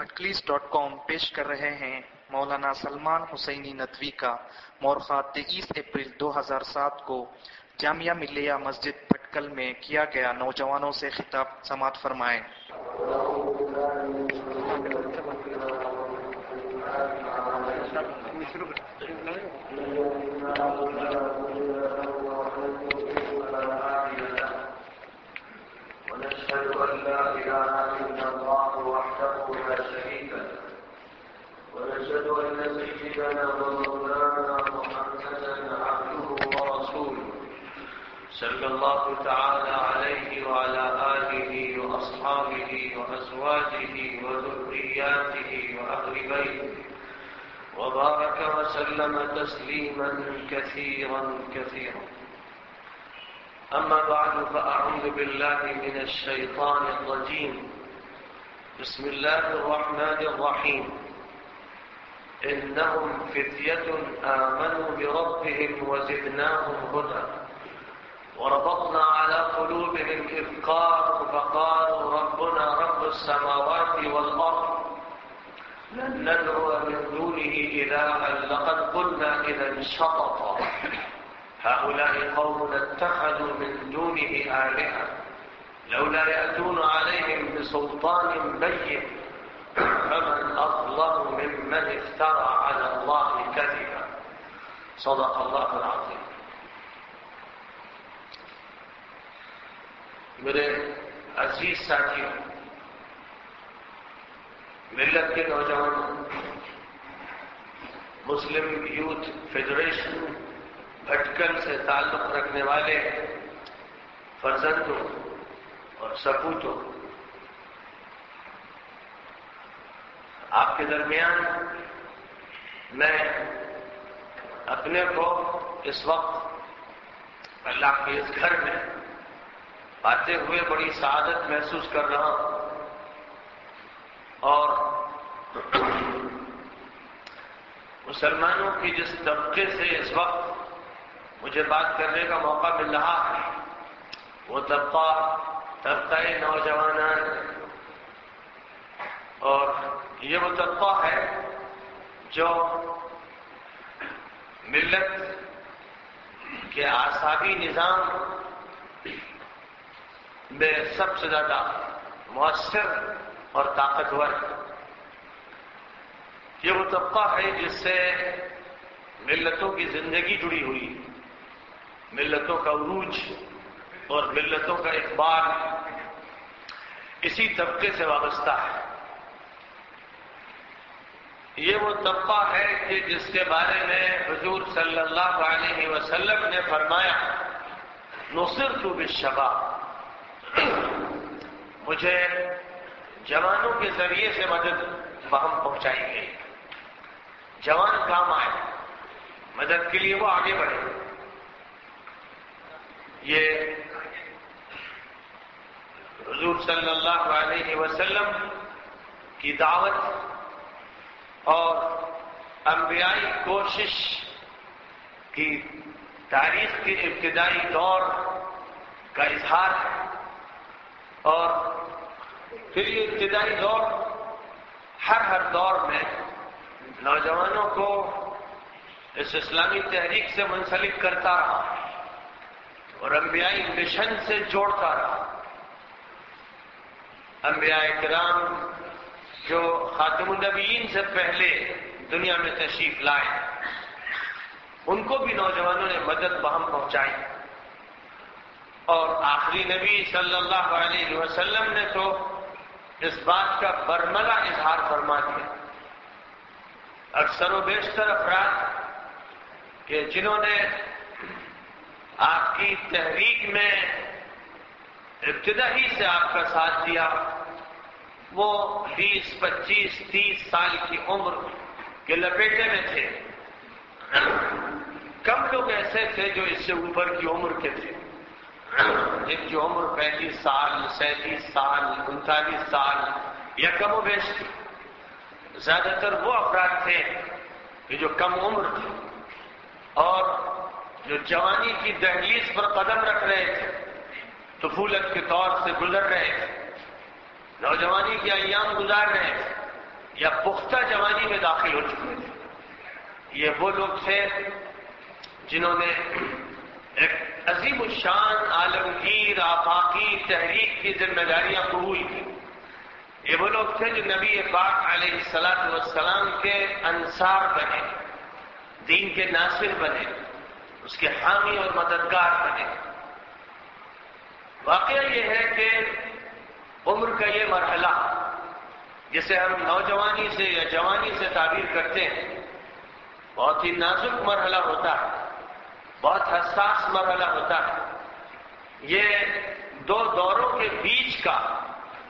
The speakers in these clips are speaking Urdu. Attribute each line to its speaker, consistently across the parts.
Speaker 1: مٹکلیس.com پیش کر رہے ہیں مولانا سلمان حسینی ندوی کا مورخہ 23 اپریل 2007 کو جامعہ ملیہ مسجد بھٹکل میں کیا گیا نوجوانوں سے خطاب سماعت فرمائیں۔
Speaker 2: ونشهد أن لا إله إلا الله وحده لا شريك له ونشهد أن سيدنا ومولانا محمدا عبده ورسوله صلى الله تعالى عليه وعلى آله وأصحابه وأزواجه وذرياته وأهل بيته وبارك وسلم تسليما كثيرا كثيرا. أما بعد فأعوذ بالله من الشيطان الرجيم. بسم الله الرحمن الرحيم. إنهم فتية آمنوا بربهم وزدناهم هدى وربطنا على قلوبهم إذ قالوا فقالوا ربنا رب السماوات والأرض لن ندعو من دونه إلها لقد قلنا إذا شططا هؤلاء قوم اتخذوا من دونه آلهة لولا يأتون عليهم بسلطان بين فمن أظلم ممن افترى على الله كذبا. صدق الله العظيم. میرے عزیز ساتھیوں، ملت کے نوجوانوں، مسلم یوتھ فیڈریشن بھٹکل سے تعلق رکھنے والے فرزندوں اور سپوتوں، آپ کے درمیان میں اپنے کو اس وقت اللہ کے اس گھر میں پاتے ہوئے بڑی سعادت محسوس کر رہا ہوں، اور مسلمانوں کی جس طبقے سے اس وقت مجھے بات کرنے کا موقع مل رہا ہے وہ طبقہ نوجوانان، اور یہ وہ طبقہ ہے جو ملت کے اعصابی نظام میں سب سے زیادہ مؤثر اور طاقتور ہے۔ یہ وہ طبقہ ہے جس سے ملتوں کی زندگی جڑی ہوئی، ملتوں کا عروج اور ملتوں کا اقبال اسی طبقے سے وابستہ ہے۔ یہ وہ طبقہ ہے کہ جس کے بارے میں حضور صلی اللہ علیہ وسلم نے فرمایا نصرت بالشباب، مجھے جوانوں کے ذریعے سے مدد بہم پہنچائی گئی، جوان کام آئے، مدد کے لیے وہ آگے بڑھے۔ یہ حضور صلی اللہ علیہ وسلم کی دعوت اور انبیائی کوشش کی تاریخ کے ابتدائی دور کا اظہار ہے، اور پھر یہ ابتدائی دور ہر دور میں نوجوانوں کو اس اسلامی تحریک سے منسلک کرتا رہا اور انبیائی مشن سے جوڑتا رہا۔ انبیاء کرام جو خاتم النبیین سے پہلے دنیا میں تشریف لائے، ان کو بھی نوجوانوں نے مدد بہم پہنچائی، اور آخری نبی صلی اللہ علیہ وسلم نے تو اس بات کا برملا اظہار فرما دیا۔ اکثر و بیشتر افراد کہ جنہوں نے آپ کی تحریک میں ابتدا ہی سے آپ کا ساتھ دیا، وہ 20, 25, 30 سال کی عمر کے لپیٹے میں تھے۔ کم لوگ ایسے تھے جو اس سے اوپر کی عمر کے تھے، جن کی عمر 35 سال، 37 سال، 39 سال یا کم و بیش تھی۔ زیادہ تر وہ افراد تھے کہ جو کم عمر تھے اور جو جوانی کی دہلیز پر قدم رکھ رہے تھے، طفولت کے دور سے گزر رہے تھے، نوجوانی کے ایام گزار رہے تھے، یا پختہ جوانی میں داخل ہو چکے تھے. یہ وہ لوگ تھے جنہوں نے ایک عظیم الشان عالمگیر آفاقی تحریک کی ذمہ داریاں قبول کی. یہ وہ لوگ تھے جو نبی پاک علیہ الصلوۃ والسلام کے انصار بنے، دین کے ناصر بنے، اس کے حامی اور مددگار بنے. واقعہ یہ ہے کہ عمر کا یہ مرحلہ جسے ہم نوجوانی سے یا جوانی سے تعبیر کرتے ہیں، بہت ہی نازک مرحلہ ہوتا ہے، بہت حساس مرحلہ ہوتا ہے. یہ دو دوروں کے بیچ کا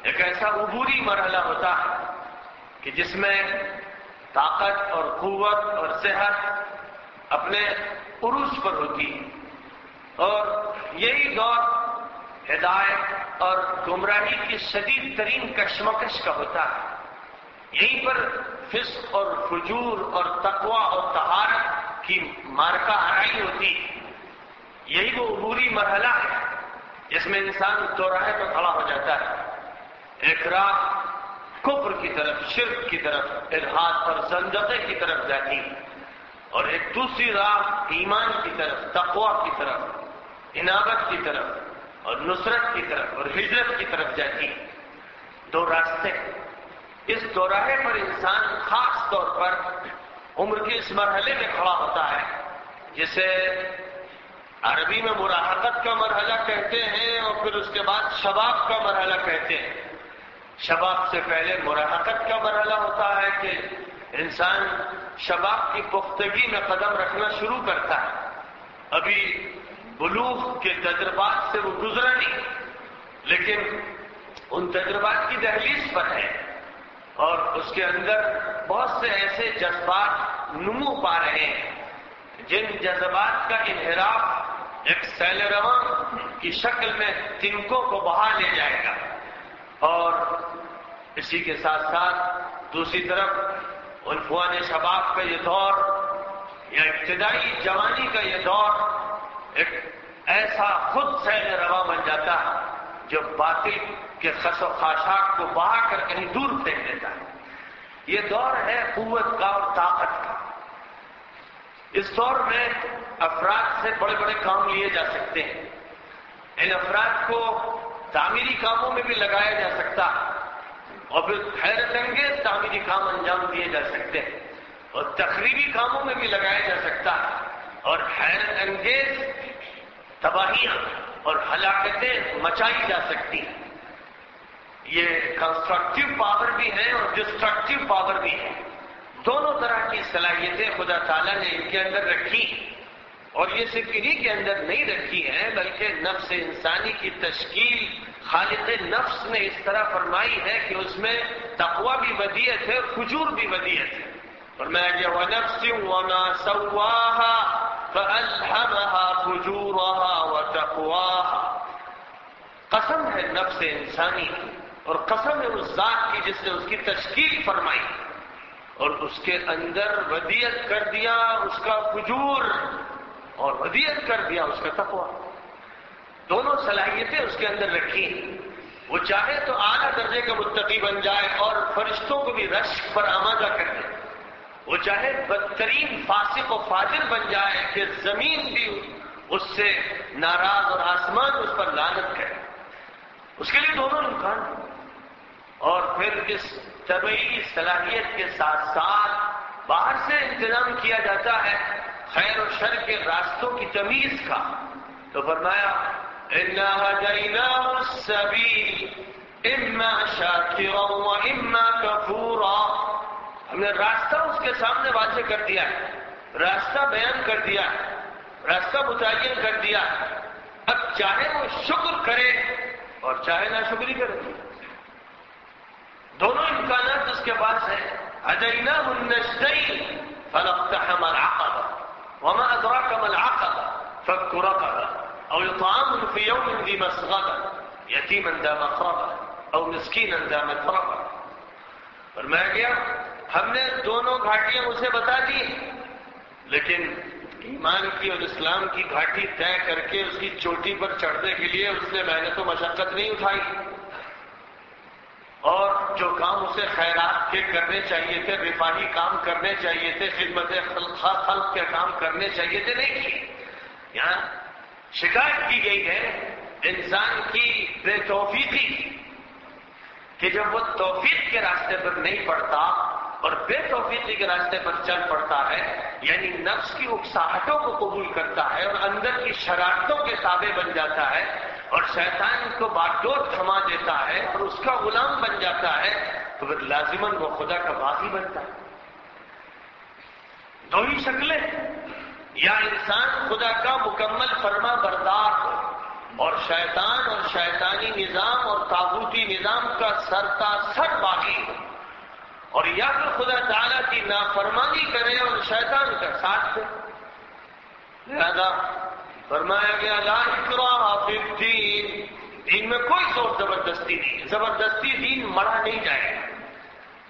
Speaker 2: ایک ایسا عبوری مرحلہ ہوتا ہے کہ جس میں طاقت اور قوت اور صحت اپنے عروج پر ہوتی ہے، اور یہی دور ہدایت اور گمراہی کی شدید ترین کشمکش کا ہوتا ہے. یہیں پر فسق اور فجور اور تقوی اور طہارت کی مارکہ آرائی ہوتی. یہی وہ عبوری مرحلہ ہے جس میں انسان دوراہے پر کھڑا ہو جاتا ہے. ایک راہ کفر کی طرف، شرک کی طرف، الحاد اور زندقے کی طرف جاتی، اور ایک دوسری راہ ایمان کی طرف، تقوی کی طرف، انابت کی طرف اور نصرت کی طرف اور ہجرت کی طرف جاتی. دو راستے. اس دوراہے پر انسان خاص طور پر عمر کے اس مرحلے میں کھڑا ہوتا ہے جسے عربی میں مراہقت کا مرحلہ کہتے ہیں، اور پھر اس کے بعد شباب کا مرحلہ کہتے ہیں. شباب سے پہلے مراہقت کا مرحلہ ہوتا ہے کہ انسان شباب کی پختگی میں قدم رکھنا شروع کرتا ہے. ابھی بلوغ کے تجربات سے وہ گزرا نہیں، لیکن ان تجربات کی دہلیز پر ہے، اور اس کے اندر بہت سے ایسے جذبات نمو پا رہے ہیں جن جذبات کا انحراف ایک سیل رواں کی شکل میں تنکوں کو بہا لے جائے گا. اور اسی کے ساتھ ساتھ دوسری طرف عنفوان شباب کا یہ دور یا ابتدائی جوانی کا یہ دور ایک ایسا خود سیل رواں بن جاتا ہے جو باطل کے خس و خاشاک کو بہا کر کہیں دور پھینک دیتا ہے. یہ دور ہے قوت کا اور طاقت کا. اس دور میں افراد سے بڑے بڑے کام لیے جا سکتے ہیں. ان افراد کو تعمیری کاموں میں بھی لگایا جا سکتا ہے، اور پھر حیرت انگیز تعمیری کام انجام دیے جا سکتے ہیں، اور تخریبی کاموں میں بھی لگایا جا سکتا ہے، اور حیرت انگیز تباہیاں اور ہلاکتیں مچائی جا سکتی ہیں. یہ کنسٹرکٹیو پاور بھی ہے اور ڈسٹرکٹیو پاور بھی ہے. دونوں طرح کی صلاحیتیں خدا تعالیٰ نے ان کے اندر رکھی، اور یہ صرف انہی کے اندر نہیں رکھی ہیں بلکہ نفس انسانی کی تشکیل خالق نفس نے اس طرح فرمائی ہے کہ اس میں تقوی بھی ودیت ہے، فجور بھی ودیت ہے. فرمایا گیا وَنَفْسٍ وَمَا سَوَّاهَا فَأَلْهَمَهَا فُجُورَهَا وَتَقْوَاهَا. قسم ہے نفس انسانی کی، اور قسم ہے اس ذات کی جس نے اس کی تشکیل فرمائی اور اس کے اندر ودیت کر دیا اس کا فجور اور ودیت کر دیا اس کا تقویٰ. دونوں صلاحیتیں اس کے اندر رکھی ہیں. وہ چاہے تو اعلیٰ درجے کا متقی بن جائے اور فرشتوں کو بھی رشک پر آمادہ کر دے، وہ چاہے بدترین فاسق و فاجر بن جائے کہ زمین بھی اس سے ناراض اور آسمان اس پر لعنت کرے. اس کے لیے دونوں امکان ہیں. اور پھر اس طبعی صلاحیت کے ساتھ ساتھ باہر سے انتظام کیا جاتا ہے خیر و شر کے راستوں کی تمیز کا. تو فرمایا اِنَّا هَدَيْنَاهُ السَّبِيلَ إِمَّا شَاكِرًا وَإِمَّا كَفُورًا. ہم نے راستہ اس کے سامنے واضح کر دیا ہے، راستہ بیان کر دیا ہے، راستہ متعین کر دیا ہے. اب چاہے وہ شکر کرے اور چاہے نہ شکری کرے، دونوں امکانات اس کے پاس ہیں. هَدَيْنَاهُ النَّجْدَيْنِ فَلَاقْتَحَمَ الْعَقَبَةَ وَمَا أَدْرَاكَ مَا الْعَقَبَةُ فَكُّ رَقَبَةٍ أَوْ إِطْعَامٌ فِي يَوْمٍ ذِي مَسْغَبَةٍ يَتِيمًا ذَا مَقْرَبَةٍ أَوْ مِسْكِينًا ذَا مَتْرَبَةٍ. فرمایا گیا ہم نے دونوں گھاٹیاں اسے بتا دی، لیکن ایمان کی اور اسلام کی گھاٹی طے کر کے اس کی چوٹی پر چڑھنے کے لیے اس نے محنت و مشقت نہیں اٹھائی. اور جو کام اسے خیرات کے کرنے چاہیے تھے، رفاہی کام کرنے چاہیے تھے، خدمت خلق کے کام کرنے چاہیے تھے، نہیں کیے. یہاں شکایت کی گئی ہے انسان کی بے توفیقی، کہ جب وہ توفیق کے راستے پر نہیں پڑتا اور بے توفیقی کے راستے پر چل پڑتا ہے، یعنی نفس کی اکساہٹوں کو قبول کرتا ہے اور اندر کی شرارتوں کے تابع بن جاتا ہے اور شیطان کو باگڈور تھما دیتا ہے اور اس کا غلام بن جاتا ہے، تو پھر لازماً وہ خدا کا باغی بنتا ہے. دو ہی شکلیں، یا انسان خدا کا مکمل فرما بردار ہو اور شیطان اور شیطانی نظام اور طاغوتی نظام کا سر باغی ہو، اور یا پھر خدا تعالیٰ کی نافرمانی کرے اور شیطان کا ساتھ دے. لہذا فرمایا گیا لا اکراہ فی الدین، دین میں کوئی زور زبردستی نہیں، زبردستی دین مڑا نہیں جائے گا،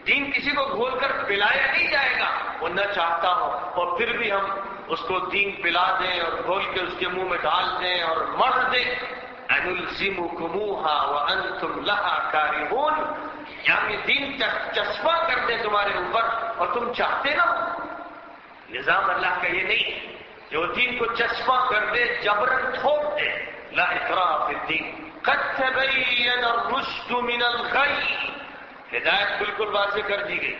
Speaker 2: دین کسی کو گھول کر پلایا نہیں جائے گا وہ نہ چاہتا ہو، اور پھر بھی ہم اس کو دین پلا دیں اور گھول کے اس کے منہ میں ڈال دیں اور مر دیں. انلزمکموہا وانتم لہا کارہون، یعنی دین چسپاں کر دیں تمہارے اوپر اور تم چاہتے نہ ہو. نظام اللہ کا یہ نہیں ہے جو دین کو چسپاں کر دے، جبرن تھوپ دے. لا اکراہ فی الدین قد تبین الرشد من الغی، ہدایت بالکل واضح کر دی گئی،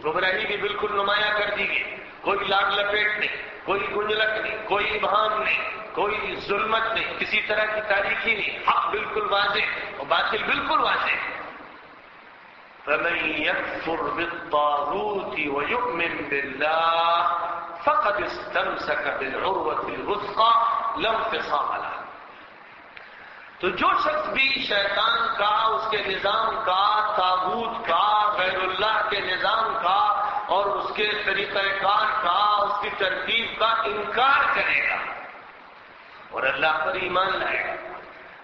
Speaker 2: گمراہی بھی بالکل نمایاں کر دی گئی، کوئی لاگ لپیٹ نہیں، کوئی گنجلک نہیں، کوئی ابہام نہیں، کوئی ظلمت نہیں، کسی طرح کی تاریخی نہیں، حق بالکل واضح اور باطل بالکل واضح. فمن يكفر بالطاغوت ويؤمن بالله فقد استمسك بالعروة الوثقى لا انفصام لها. تو جو شخص بھی شیطان کا، اس کے نظام کا، طاغوت کا، غیر اللہ کے نظام کا اور اس کے طریقہ کار کا، اس کی ترتیب کا انکار کرے گا اور اللہ پر ایمان لائے گا،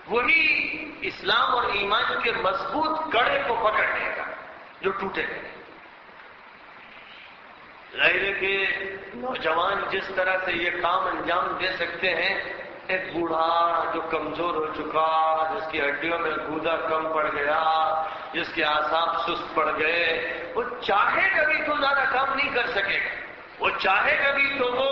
Speaker 2: وہی اسلام اور ایمان کے مضبوط کڑے کو پکڑ لے گا جو ٹوٹے گئے. غیر کے نوجوان جس طرح سے یہ کام انجام دے سکتے ہیں، ایک بوڑھا جو کمزور ہو چکا، جس کی ہڈیوں میں گودا کم پڑ گیا، جس کے اعصاب سست پڑ گئے، وہ چاہے کبھی تو زیادہ کام نہیں کر سکے گا، وہ چاہے کبھی تو وہ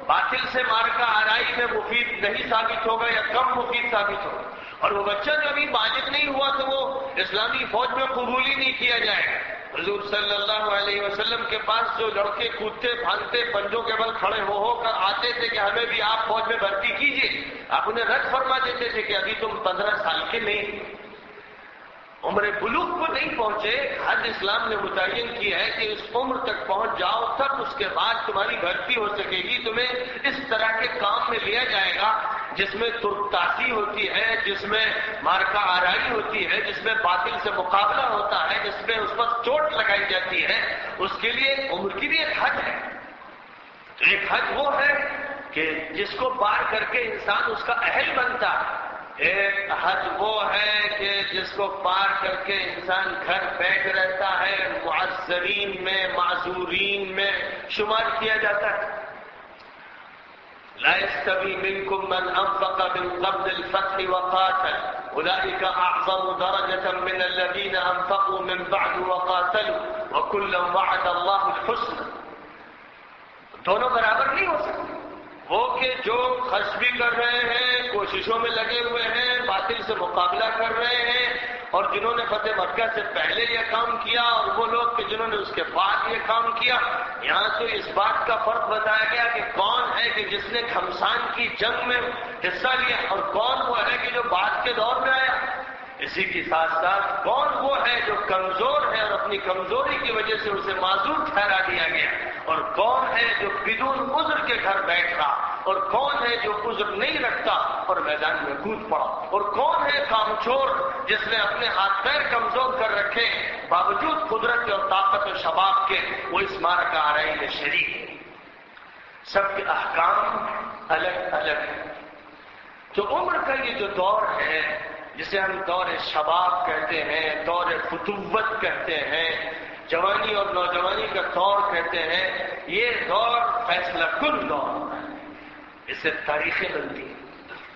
Speaker 2: باطل سے مارکہ آرائی میں مفید نہیں ثابت ہوگا یا کم مفید ثابت ہوگا. اور وہ بچہ کبھی بالغ نہیں ہوا تو وہ اسلامی فوج میں قبول ہی نہیں کیا جائے گا. حضور صلی اللہ علیہ وسلم کے پاس جو لڑکے کودتے بھاگتے پنجوں کے بل کھڑے ہو کر آتے تھے کہ ہمیں بھی آپ فوج میں بھرتی کیجیے، آپ انہیں رد فرما دیتے تھے کہ ابھی تم 15 سال کے نہیں، عمر بلوغ کو نہیں پہنچے. حد اسلام نے متعین کی ہے کہ اس عمر تک پہنچ جاؤ، تب اس کے بعد تمہاری بھرتی ہو سکے گی. تمہیں اس طرح کے کام میں لیا جائے گا جس میں ترکتاسی ہوتی ہے، جس میں مارکہ آرائی ہوتی ہے، جس میں باطل سے مقابلہ ہوتا ہے، جس میں اس پر چوٹ لگائی جاتی ہے. اس کے لیے عمر کی بھی ایک حد ہے. تو ایک حد وہ ہے کہ جس کو پار کر کے انسان اس کا اہل بنتا ہے، ایک حد وہ ہے کہ جس کو پار کر کے انسان گھر بیٹھ رہتا ہے، معذرین میں، معذورین میں شمار کیا جاتا ہے. لا يستوي منكم من انفق من قبل الفتح وقاتل اولئك اعظم درجة من الذين انفقوا من بعد وقاتلوا وكلا وعد الله الحسنى. دونوں برابر نہیں ہو سکتے. وہ کہ جو خرچ بھی کر رہے ہیں، کوششوں میں لگے ہوئے ہیں، باطل سے مقابلہ کر رہے ہیں، اور جنہوں نے فتح مکہ سے پہلے یہ کام کیا، اور وہ لوگ کہ جنہوں نے اس کے بعد یہ کام کیا. یہاں تو اس بات کا فرق بتایا گیا کہ کون ہے کہ جس نے گھمسان کی جنگ میں حصہ لیا اور کون وہ ہے کہ جو بعد کے دور میں آیا. اسی کے ساتھ ساتھ کون وہ ہے جو کمزور ہے اور اپنی کمزوری کی وجہ سے اسے معذور ٹھہرا دیا گیا، اور کون ہے جو بدون عذر کے گھر بیٹھ رہا، اور کون ہے جو عذر نہیں رکھتا اور میدان میں کود پڑا، اور کون ہے کامچور جس نے اپنے ہاتھ پیر کمزور کر رکھے باوجود قدرت اور طاقت و شباب کے وہ اس مارکہ آرائی میں شریک ہے. سب کے احکام الگ الگ ہیں. تو عمر کا یہ جو دور ہے جسے ہم دور شباب کہتے ہیں، دور فتوت کہتے ہیں، جوانی اور نوجوانی کا دور کہتے ہیں، یہ دور فیصلہ کن دور ہے. اس سے تاریخیں بنتی ہیں،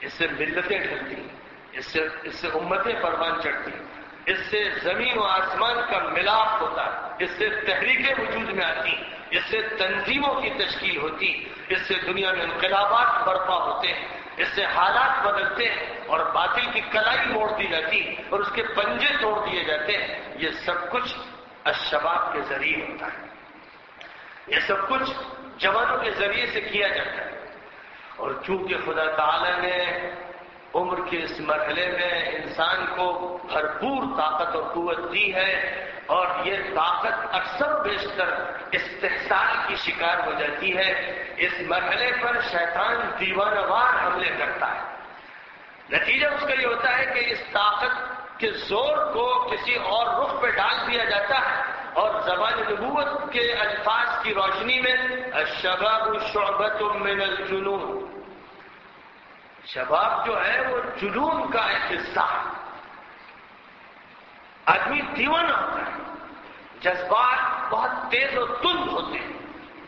Speaker 2: اس سے ملتیں ڈھلتی ہیں، اس سے امتیں پروان چڑھتی ہیں. اس سے زمین و آسمان کا ملاپ ہوتا ہے، اس سے تحریکیں وجود میں آتی، اس سے تنظیموں کی تشکیل ہوتی، اس سے دنیا میں انقلابات برپا ہوتے ہیں، اس سے حالات بدلتے ہیں اور باطل کی کلائی موڑ دی جاتی اور اس کے پنجے توڑ دیے جاتے ہیں۔ یہ سب کچھ الشباب کے ذریعے ہوتا ہے، یہ سب کچھ جوانوں کے ذریعے سے کیا جاتا ہے۔ اور چونکہ خدا تعالیٰ نے عمر کے اس مرحلے میں انسان کو بھرپور طاقت اور قوت دی ہے، اور یہ طاقت اکثر و بیشتر استحصال کی شکار ہو جاتی ہے، اس مرحلے پر شیطان دیوانہ وار حملے کرتا ہے۔ نتیجہ اس کا یہ ہوتا ہے کہ اس طاقت کے زور کو کسی اور رخ پہ ڈال دیا جاتا ہے، اور زبان نبوت کے الفاظ کی روشنی میں الشباب شعبۃ من الجنون، شباب جو ہے وہ جنون کا ایک حصہ ہے۔ آدمی دیوانہ ہوتا ہے، جذبات بہت تیز و تند ہوتے ہیں،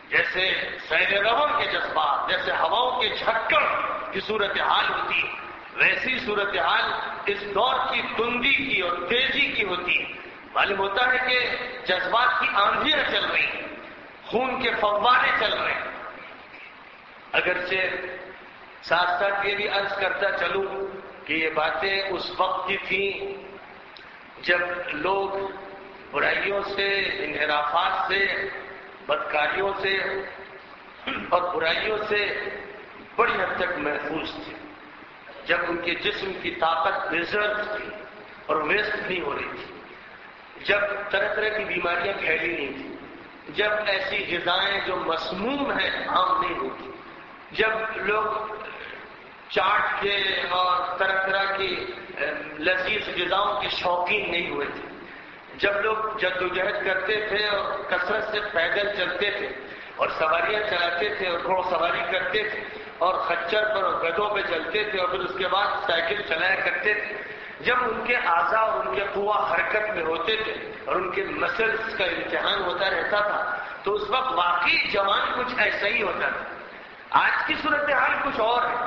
Speaker 2: جیسے سیل رون کے جذبات، جیسے ہواؤں کے جھکڑ کی صورتحال ہوتی ہے، ویسی صورتحال اس دور کی تندی کی اور تیزی کی ہوتی ہے۔ معلوم ہوتا ہے کہ جذبات کی آندھیاں چل رہی ہیں، خون کے فوارے چل رہے ہیں۔ اگرچہ ساتھ ساتھ یہ بھی عرض کرتا چلوں کہ یہ باتیں اس وقت کی تھیں جب لوگ برائیوں سے، انحرافات سے، بدکاریوں سے اور برائیوں سے بڑی حد تک محفوظ تھے، جب ان کے جسم کی طاقت ریزرو تھی اور ویسٹ نہیں ہو رہی تھی، جب طرح طرح کی بیماریاں پھیلی نہیں تھی، جب ایسی غذائیں جو مسموم ہیں عام نہیں ہوتی، جب لوگ چاٹ کے اور طرح طرح کی لذیذ غذاؤں کے شوقین نہیں ہوئے تھے، جب لوگ جدوجہد کرتے تھے اور کثرت سے پیدل چلتے تھے اور سواریاں چلاتے تھے اور گھوڑ سواری کرتے تھے اور خچر پر اور گدھوں پہ چلتے تھے اور پھر اس کے بعد سائیکل چلایا کرتے تھے، جب ان کے اعضاء اور ان کے قوہ حرکت میں ہوتے تھے اور ان کے مسلز کا امتحان ہوتا رہتا تھا، تو اس وقت واقعی جوان کچھ ایسا ہی ہوتا تھا۔ آج کی صورتحال کچھ اور ہے،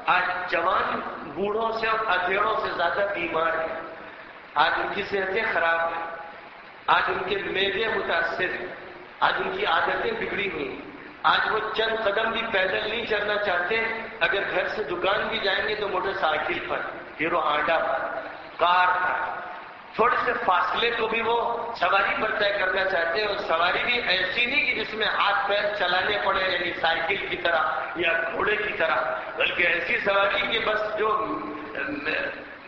Speaker 2: آج جوان بوڑھوں سے اور ادھیڑوں سے زیادہ بیمار ہیں، آج ان کی صحتیں خراب ہیں، آج ان کے معدے متاثر ہیں، آج ان کی عادتیں بگڑی ہوئی ہیں، آج وہ چند قدم بھی پیدل نہیں چلنا چاہتے، اگر گھر سے دکان بھی جائیں گے تو موٹر سائیکل پر، ہیرو ہانڈا پر، کار پر، تھوڑے سے فاصلے کو بھی وہ سواری پر طے کرنا چاہتے ہیں، اور سواری بھی ایسی نہیں کہ جس میں ہاتھ پیر چلانے پڑے، یعنی سائیکل کی طرح یا گھوڑے کی طرح، بلکہ ایسی سواری کہ بس جو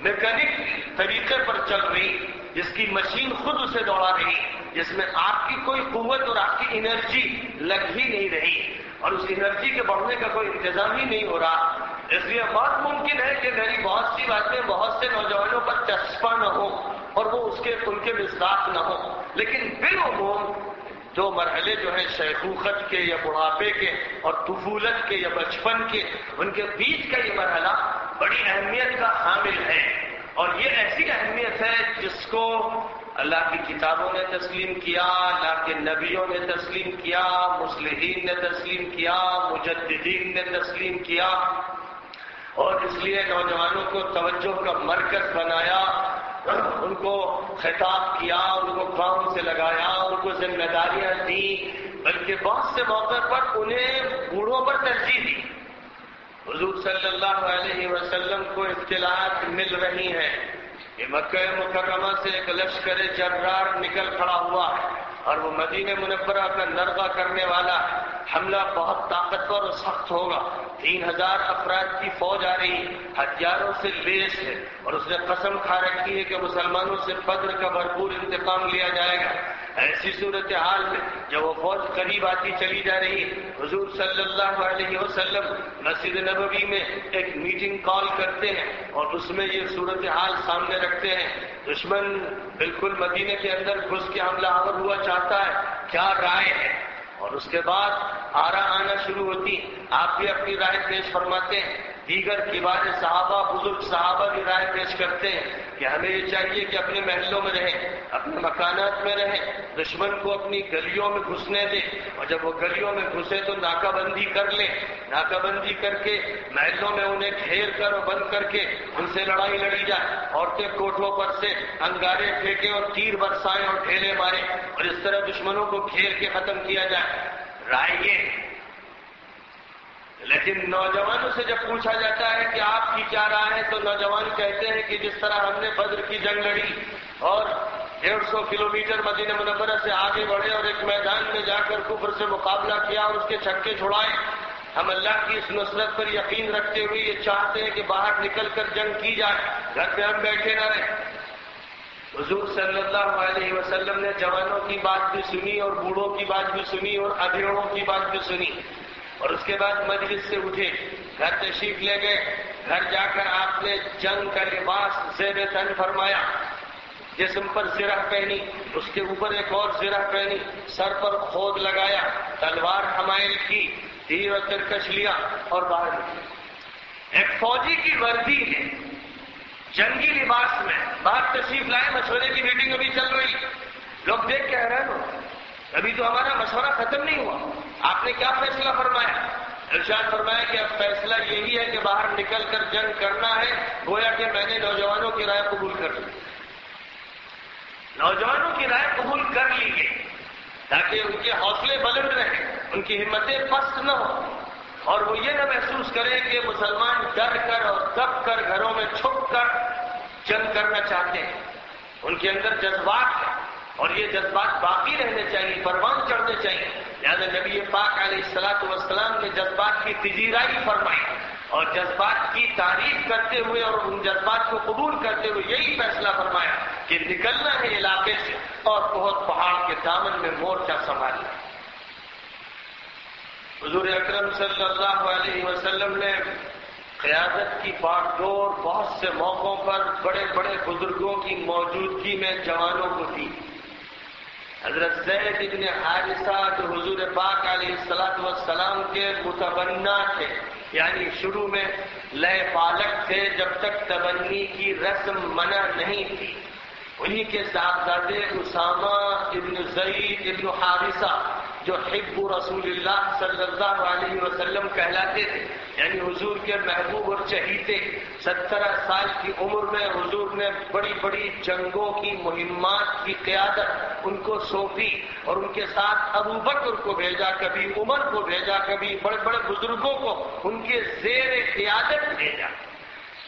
Speaker 2: میکینک طریقے پر چل رہی، جس کی مشین خود اسے دوڑا رہی، جس میں آپ کی کوئی قوت اور آپ کی انرجی لگ ہی نہیں رہی، اور اس انرجی کے بڑھنے کا کوئی انتظام ہی نہیں ہو رہا۔ اس لیے بہت ممکن ہے کہ میری بہت سی باتیں بہت سے نوجوانوں پر چسپاں نہ ہوں اور وہ ان کے مصداق نہ ہوں، لیکن بالعموم جو مرحلے جو ہیں شیخوخت کے یا بڑھاپے کے اور طفولت کے یا بچپن کے، ان کے بیچ کا یہ مرحلہ بڑی اہمیت کا حامل ہے، اور یہ ایسی اہمیت ہے جس کو اللہ کی کتابوں نے تسلیم کیا، اللہ کے نبیوں نے تسلیم کیا، مصلحین نے تسلیم کیا، مجددین نے تسلیم کیا، اور اس لیے نوجوانوں کو توجہ کا مرکز بنایا، ان کو خطاب کیا، ان کو کام سے لگایا، ان کو ذمہ داریاں دیں، بلکہ بہت سے موقع پر انہیں بوڑھوں پر ترجیح دی۔ حضور صلی اللہ علیہ وسلم کو اطلاعات مل رہی ہیں کہ مکہ مکرمہ سے ایک لشکر جرار نکل کھڑا ہوا ہے اور وہ مدینہ منورہ کا نرغہ کرنے والا ہے، حملہ بہت طاقتور اور سخت ہوگا، 3000 افراد کی فوج آ رہی، ہتھیاروں سے لیس ہے، اور اس نے قسم کھا رکھی ہے کہ مسلمانوں سے بدر کا بھرپور انتقام لیا جائے گا۔ ایسی صورتحال میں جب وہ فوج قریب آتی چلی جا رہی، حضور صلی اللہ علیہ وسلم مسجد نبوی میں ایک میٹنگ کال کرتے ہیں اور اس میں یہ صورتحال سامنے رکھتے ہیں، دشمن بالکل مدینے کے اندر گھس کے حملہ آور ہوا چاہتا ہے، کیا رائے ہے؟ اور اس کے بعد آرا آنا شروع ہوتی، آپ بھی اپنی رائے پیش فرماتے ہیں۔ دیگر کبار صحابہ بزرگ صحابہ بھی رائے پیش کرتے ہیں کہ ہمیں یہ چاہیے کہ اپنے محلوں میں رہیں، اپنے مکانات میں رہیں، دشمن کو اپنی گلیوں میں گھسنے دیں، اور جب وہ گلیوں میں گھسے تو ناکہ بندی کر لیں، ناکہ بندی کر کے محلوں میں انہیں گھیر کر اور بند کر کے ان سے لڑائی لڑی جائے، عورتیں کوٹھوں پر سے انگارے پھینکیں اور تیر برسائیں اور ڈھیلے ماریں، اور اس طرح دشمنوں کو گھیر کے ختم کیا جائے، رائے یہ۔ لیکن نوجوانوں سے جب پوچھا جاتا ہے کہ آپ کی کیا رائے ہے، تو نوجوان کہتے ہیں کہ جس طرح ہم نے بدر کی جنگ لڑی اور 150 کلومیٹر مدینہ منورہ سے آگے بڑھے اور ایک میدان میں جا کر کفر سے مقابلہ کیا اور اس کے چھکے چھڑائے، ہم اللہ کی اس نصرت پر یقین رکھتے ہوئے یہ چاہتے ہیں کہ باہر نکل کر جنگ کی جائے، گھر پہ ہم بیٹھے نہ رہیں۔ حضور صلی اللہ علیہ وسلم نے جوانوں کی بات بھی سنی اور بوڑھوں کی بات بھی سنی اور ادھیڑوں کی بات بھی سنی، اور اس کے بعد مجلس سے اٹھے، گھر تشریف لے گئے۔ گھر جا کر آپ نے جنگ کا لباس زیب تن فرمایا، جسم پر زرہ پہنی، اس کے اوپر ایک اور زرہ پہنی، سر پر خود لگایا، تلوار حمائل کی، تیر اور ترکش لیا اور باہر نکلے۔ ایک فوجی کی وردی ہے، جنگی لباس میں باہر تشریف لائے، مشورے کی میٹنگ ابھی چل رہی، لوگ دیکھ کے حیران ہو، ابھی تو ہمارا مشورہ ختم نہیں ہوا، آپ نے کیا فیصلہ فرمایا؟ ارشاد فرمایا کہ اب فیصلہ یہی ہے کہ باہر نکل کر جنگ کرنا ہے، گویا کہ میں نے نوجوانوں کی رائے قبول کر لی۔ نوجوانوں کی رائے قبول کر لی گئی تاکہ ان کے حوصلے بلند رہیں، ان کی ہمتیں پست نہ ہوں، اور وہ یہ نہ محسوس کریں کہ مسلمان ڈر کر اور دب کر گھروں میں چھپ کر جنگ کرنا چاہتے ہیں۔ ان کے اندر جذبات ہیں اور یہ جذبات باقی رہنے چاہیے، پروان چڑھنے چاہیے۔ لہذا نبی پاک علیہ الصلوۃ والسلام نے جذبات کی پذیرائی فرمائی اور جذبات کی تعریف کرتے ہوئے اور ان جذبات کو قبول کرتے ہوئے یہی فیصلہ فرمایا کہ نکلنا ہے علاقے سے اور بہت پہاڑ کے دامن میں مورچہ سنبھالنا۔ حضور اکرم صلی اللہ علیہ وسلم نے قیادت کی باغ ڈور بہت سے موقعوں پر بڑے بڑے بزرگوں کی موجودگی میں جوانوں کو دی۔ حضرت زید ابن حارثہ جو حضور پاک علیہ السلام کے متبنہ تھے، یعنی شروع میں لے پالک تھے جب تک تبنی کی رسم منع نہیں تھی، انہی کے صاحبزادے اسامہ ابن زید ابن حارثہ جو حب رسول اللہ صلی اللہ علیہ وسلم کہلاتے تھے، یعنی حضور کے محبوب اور چہیتے، 17 سال کی عمر میں حضور نے بڑی بڑی جنگوں کی مہمات کی قیادت ان کو سونپی اور ان کے ساتھ ابو بکر کو بھیجا، کبھی عمر کو بھیجا، کبھی بڑے بڑے بزرگوں کو ان کے زیر قیادت بھیجا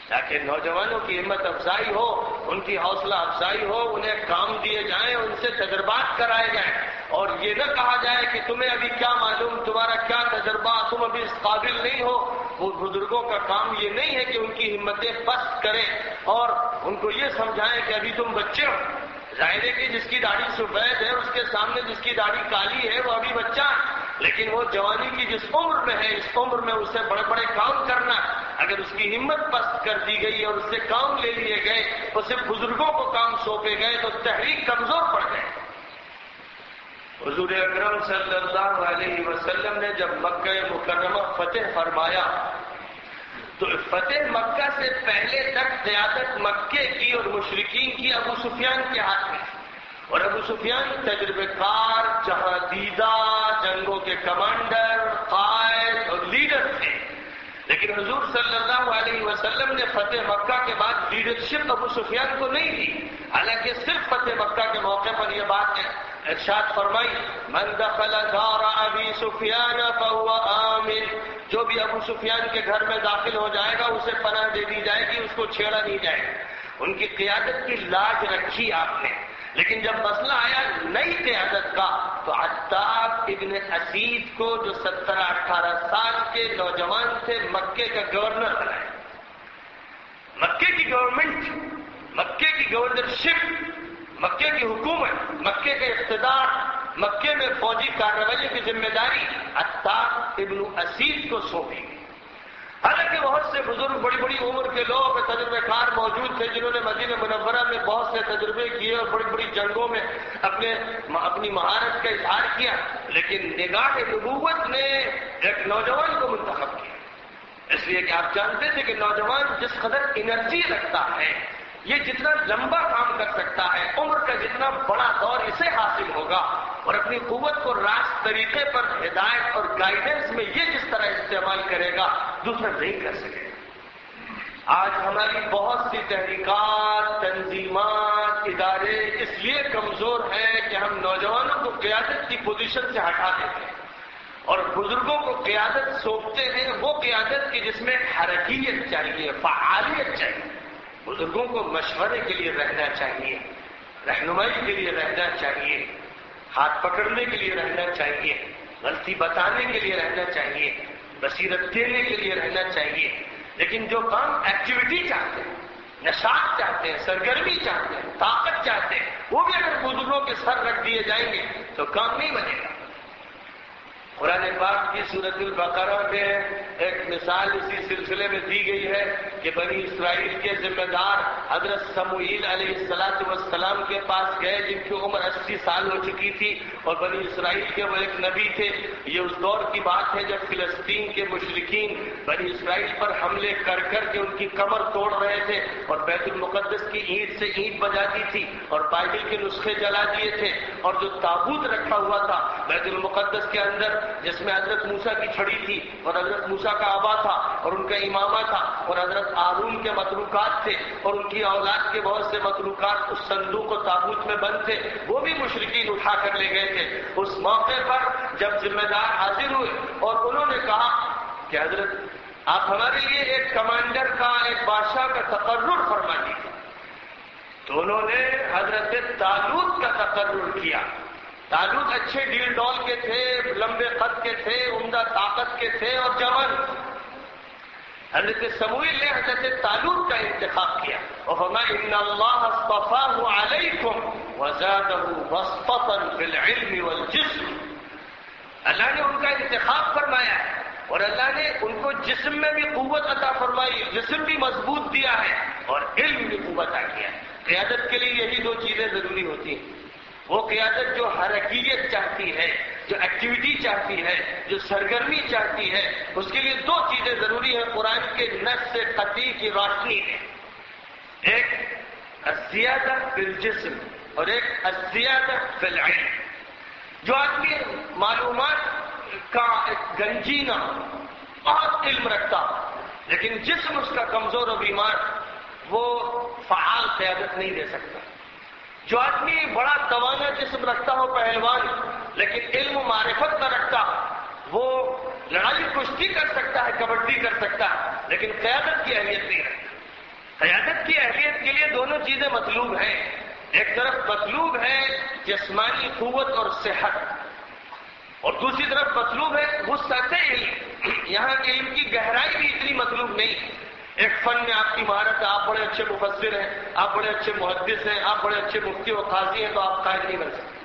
Speaker 2: تاکہ نوجوانوں کی ہمت افزائی ہو، ان کی حوصلہ افزائی ہو، انہیں کام دیے جائیں، ان سے تجربات کرائے جائیں، اور یہ نہ کہا جائے کہ تمہیں ابھی کیا معلوم، تمہارا کیا تجربہ، تم ابھی اس قابل نہیں ہو۔ وہ بزرگوں کا کام یہ نہیں ہے کہ ان کی ہمتیں پست کریں اور ان کو یہ سمجھائیں کہ ابھی تم بچے ہو۔ ظاہر ہے کہ جس کی داڑھی سفید ہے اس کے سامنے جس کی داڑھی کالی ہے وہ ابھی بچہ ہے، لیکن وہ جوانی کی جس عمر میں ہے، اس عمر میں اسے بڑے بڑے کام کرنا، اگر اس کی ہمت پست کر دی گئی اور اس سے کام لے لیے گئے، اسے بزرگوں کو کام سونپے گئے تو تحریک کمزور پڑ گئے۔ حضور اکرم صلی اللہ علیہ وسلم نے جب مکہ مکرمہ فتح فرمایا تو فتح مکہ سے پہلے تک قیادت مکے کی اور مشرکین کی ابو سفیان کے ہاتھ میں، اور ابو سفیان تجربے کار، جہاں دیدہ، جنگوں کے کمانڈر، قائد اور لیڈر تھے، لیکن حضور صلی اللہ علیہ وسلم نے فتح مکہ کے بعد لیڈرشپ ابو سفیان کو نہیں دی، حالانکہ صرف فتح مکہ کے موقع پر یہ بات ہے ارشاد فرمائی من دخل دار ابی سفیان فهو آمن، جو بھی ابو سفیان کے گھر میں داخل ہو جائے گا اسے پناہ دے دی جائے گی، اس کو چھیڑا نہیں جائے گا۔ ان کی قیادت کی لاج رکھی آپ نے، لیکن جب مسئلہ آیا نئی قیادت کا تو عتاب ابن اسید کو جو 17-18 سال کے نوجوان تھے مکے کا گورنر بنایا۔ مکے کی گورنمنٹ، مکے کی گورنرشپ، مکے کی حکومت، مکے کے اقتدار، مکے میں فوجی کارروائیوں کی ذمہ داری عتاب ابن اسید کو سونپی گئی۔ حالانکہ بہت سے بزرگ بڑی بڑی عمر کے لوگ تجربے کار موجود تھے جنہوں نے مدینہ منورہ میں بہت سے تجربے کیے اور بڑی بڑی جنگوں میں اپنی مہارت کا اظہار کیا، لیکن نگاہ نبوت نے ایک نوجوان کو منتخب کیا، اس لیے کہ آپ جانتے تھے کہ نوجوان جس قدر انرجی رکھتا ہے، یہ جتنا لمبا کام کر سکتا ہے، عمر کا جتنا بڑا دور اسے حاصل ہوگا، اور اپنی قوت کو راست طریقے پر ہدایت اور گائیڈنس میں یہ جس طرح استعمال کرے گا دوسرا نہیں کر سکے گا۔ آج ہماری بہت سی تحریکات، تنظیمات، ادارے اس لیے کمزور ہیں کہ ہم نوجوانوں کو قیادت کی پوزیشن سے ہٹا دیتے ہیں اور بزرگوں کو قیادت سونپتے ہیں، وہ قیادت کی جس میں حرکیت چاہیے، فعالیت چاہیے۔ بزرگوں کو مشورے کے لیے رہنا چاہیے، رہنمائی کے لیے رہنا چاہیے، ہاتھ پکڑنے کے لیے رہنا چاہیے، غلطی بتانے کے لیے رہنا چاہیے، بصیرت دینے کے لیے رہنا چاہیے۔ لیکن جو کام ایکٹیویٹی چاہتے ہیں، نشاط چاہتے ہیں، سرگرمی چاہتے ہیں، طاقت چاہتے ہیں، وہ بھی اگر بزرگوں کے سر رکھ دیے جائیں گے تو کام نہیں بنے گا۔ قرآن پاک کی سورۃ البقرہ میں ایک مثال اسی سلسلے میں دی گئی ہے کہ بنی اسرائیل کے ذمہ دار حضرت سموئیل علیہ السلام کے پاس گئے، جن کی عمر 80 سال ہو چکی تھی، اور بنی اسرائیل کے وہ ایک نبی تھے۔ یہ اس دور کی بات ہے جب فلسطین کے مشرکین بنی اسرائیل پر حملے کر کر کے ان کی کمر توڑ رہے تھے، اور بیت المقدس کی اینٹ سے اینٹ بجا دی تھی، اور بائبل کے نسخے جلا دیے تھے، اور جو تابوت رکھا ہوا تھا بیت المقدس کے اندر، جس میں حضرت موسیٰ کی چھڑی تھی، اور حضرت موسیٰ کا آبا تھا، اور ان کا امامہ تھا، اور حضرت ہارون کے متروکات تھے، اور ان کی اولاد کے بہت سے متروکات اس صندوق و تابوت میں بند تھے، وہ بھی مشرکین اٹھا کر لے گئے تھے۔ اس موقع پر جب ذمہ دار حاضر ہوئے اور انہوں نے کہا کہ حضرت آپ ہمارے لیے ایک کمانڈر کا، ایک بادشاہ کا تقرر فرما دیجیے، تو انہوں نے حضرت طالوت کا تقرر کیا۔ طالوت اچھے ڈیل ڈول کے تھے، لمبے قد کے تھے، عمدہ طاقت کے تھے اور جوان۔ حضرت سموئیل نے حضرت طالوت کا انتخاب کیا، وَفَمَا إِنَّ اللَّهَ اصْطَفَاهُ عَلَيْكُمْ وَزَادَهُ بَسْطَةً فِي الْعِلْمِ وَالْجِسْمِ۔ اللہ نے ان کا انتخاب فرمایا ہے، اور اللہ نے ان کو جسم میں بھی قوت عطا فرمائی، جسم بھی مضبوط دیا ہے اور علم بھی قوت عطا کیا ہے۔ قیادت کے لیے یہی دو چیزیں ضروری ہوتی ہیں۔ وہ قیادت جو حرکیت چاہتی ہے، جو ایکٹیویٹی چاہتی ہے، جو سرگرمی چاہتی ہے، اس کے لیے دو چیزیں ضروری ہیں قرآن کے نص قطعی کی روشنی میں، ایک الزیادہ فی الجسم اور ایک الزیادہ فی العلم۔ جو آدمی معلومات کا ایک گنجینہ بہت علم رکھتا لیکن جسم اس کا کمزور و بیمار، وہ فعال قیادت نہیں دے سکتا۔ جو آدمی بڑا توانا جسم رکھتا ہو، پہلوان، لیکن علم و معرفت نہ رکھتا، وہ لڑائی کشتی کر سکتا ہے، کبڈی کر سکتا ہے، لیکن قیادت کی اہلیت نہیں رکھتا۔ قیادت کی اہلیت کے لیے دونوں چیزیں مطلوب ہیں۔ ایک طرف مطلوب ہے جسمانی قوت اور صحت، اور دوسری طرف مطلوب ہے وسعت علم۔ یہاں علم کی گہرائی بھی اتنی مطلوب نہیں۔ ایک فن میں آپ کی مہارت ہے، آپ بڑے اچھے مفسر ہیں، آپ بڑے اچھے محدث ہیں، آپ بڑے اچھے مفتی و قاضی ہیں، تو آپ قائد نہیں بن سکتے۔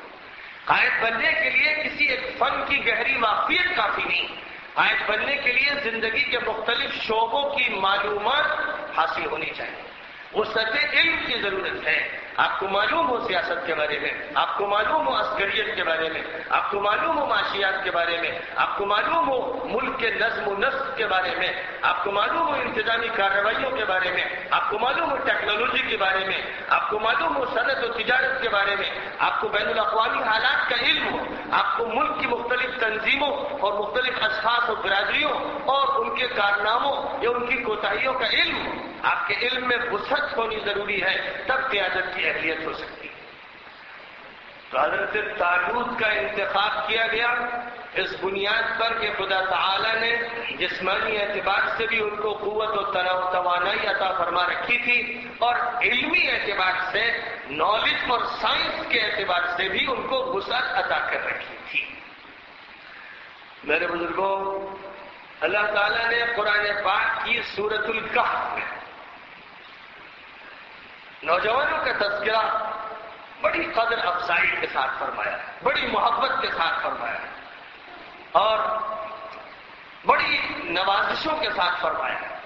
Speaker 2: قائد بننے کے لیے کسی ایک فن کی گہری واقفیت کافی نہیں۔ قائد بننے کے لیے زندگی کے مختلف شعبوں کی معلومات حاصل ہونی چاہیے، وسعت علم کی ضرورت ہے۔ آپ کو معلوم ہو سیاست کے بارے میں، آپ کو معلوم ہو عسکریت کے بارے میں، آپ کو معلوم ہو معاشیات کے بارے میں، آپ کو معلوم ہو ملک کے نظم و نسق کے بارے میں، آپ کو معلوم ہو انتظامی کارروائیوں کے بارے میں، آپ کو معلوم ہو ٹیکنالوجی کے بارے میں، آپ کو معلوم ہو صنعت و تجارت کے بارے میں، آپ کو بین الاقوامی حالات کا علم ہو، آپ کو ملک کی مختلف تنظیموں اور مختلف اشخاص اور برادریوں اور ان کے کارناموں یا ان کی کوتاہیوں کا علم ہو۔ آپ کے علم میں وسعت ہونی ضروری ہے، تب قیادت کی اہلیت ہو سکتی ہے۔ تو حضرت طالوت کا انتخاب کیا گیا اس بنیاد پر کہ خدا تعالی نے جسمانی اعتبار سے بھی ان کو قوت و توانائی عطا فرما رکھی تھی، اور علمی اعتبار سے، نالج اور سائنس کے اعتبار سے بھی ان کو وسعت عطا کر رکھی تھی۔ میرے بزرگوں، اللہ تعالیٰ نے قرآن پاک کی سورۃ الکہف میں نوجوانوں کا تذکرہ بڑی قدر افزائی کے ساتھ فرمایا ہے، بڑی محبت کے ساتھ فرمایا ہے، اور بڑی نوازشوں کے ساتھ فرمایا ہے۔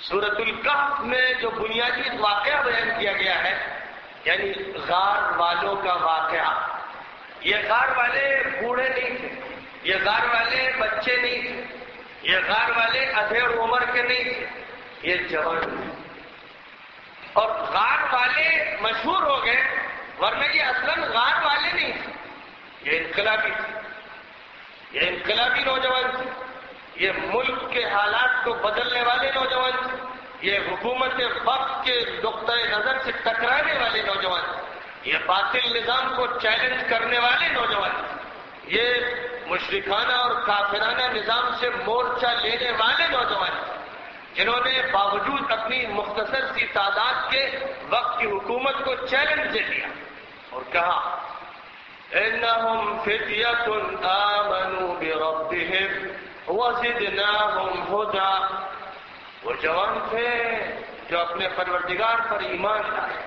Speaker 2: سورۃ الکہف میں جو بنیادی واقعہ بیان کیا گیا ہے، یعنی غار والوں کا واقعہ، یہ غار والے بوڑھے نہیں تھے، یہ غار والے بچے نہیں تھے، یہ غار والے ادھیڑ عمر کے نہیں تھے، یہ جوان تھے، اور غار والے مشہور ہو گئے، ورنہ یہ اصلاً غار والے نہیں تھے، یہ انقلابی تھے، یہ انقلابی نوجوان تھے، یہ ملک کے حالات کو بدلنے والے نوجوان تھے، یہ حکومت وقت کے نقطۂ نظر سے ٹکرانے والے نوجوان تھے، یہ باطل نظام کو چیلنج کرنے والے نوجوان تھے، یہ مشرکانہ اور کافرانہ نظام سے مورچہ لینے والے نوجوان تھے، جنہوں نے باوجود اپنی مختصر سی تعداد کے وقت کی حکومت کو چیلنج دے دیا اور کہا اِنَّهُمْ فِتْيَةٌ آمَنُوا بِرَبِّهِمْ وَزِدْنَاهُمْ هُدًى۔ وہ جوان تھے جو اپنے پروردگار پر ایمان لائے۔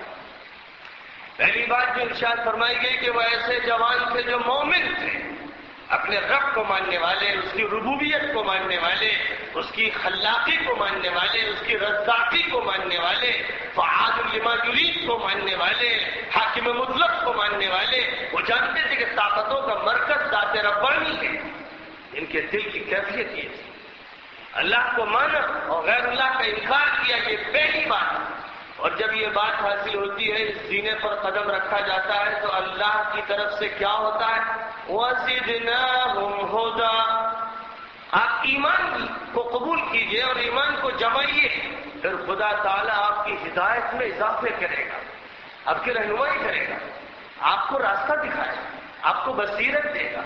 Speaker 2: پہلی بات جو ارشاد فرمائی گئی کہ وہ ایسے جوان تھے جو مومن تھے، اپنے رب کو ماننے والے، اس کی ربوبیت کو ماننے والے، اس کی خلاقی کو ماننے والے، اس کی رزاقی کو ماننے والے، فعال لما یرید کو ماننے والے، حاکم مطلق کو ماننے والے۔ وہ جانتے تھے کہ طاقتوں کا مرکز ذات ربانی ہے۔ ان کے دل کی کیفیت یہ تھی، اللہ کو مانا اور غیر اللہ کا انکار کیا، یہ پہلی بات۔ اور جب یہ بات حاصل ہوتی ہے، اس سینے پر قدم رکھا جاتا ہے، تو اللہ کی طرف سے کیا ہوتا ہے؟ وَزِدْنَاهُمْ هُدًى۔ آپ ایمان کو قبول کیجئے اور ایمان کو جمائیے، پھر خدا تعالیٰ آپ کی ہدایت میں اضافے کرے گا، آپ کی رہنمائی کرے گا، آپ کو راستہ دکھائے گا، آپ کو بصیرت دے گا،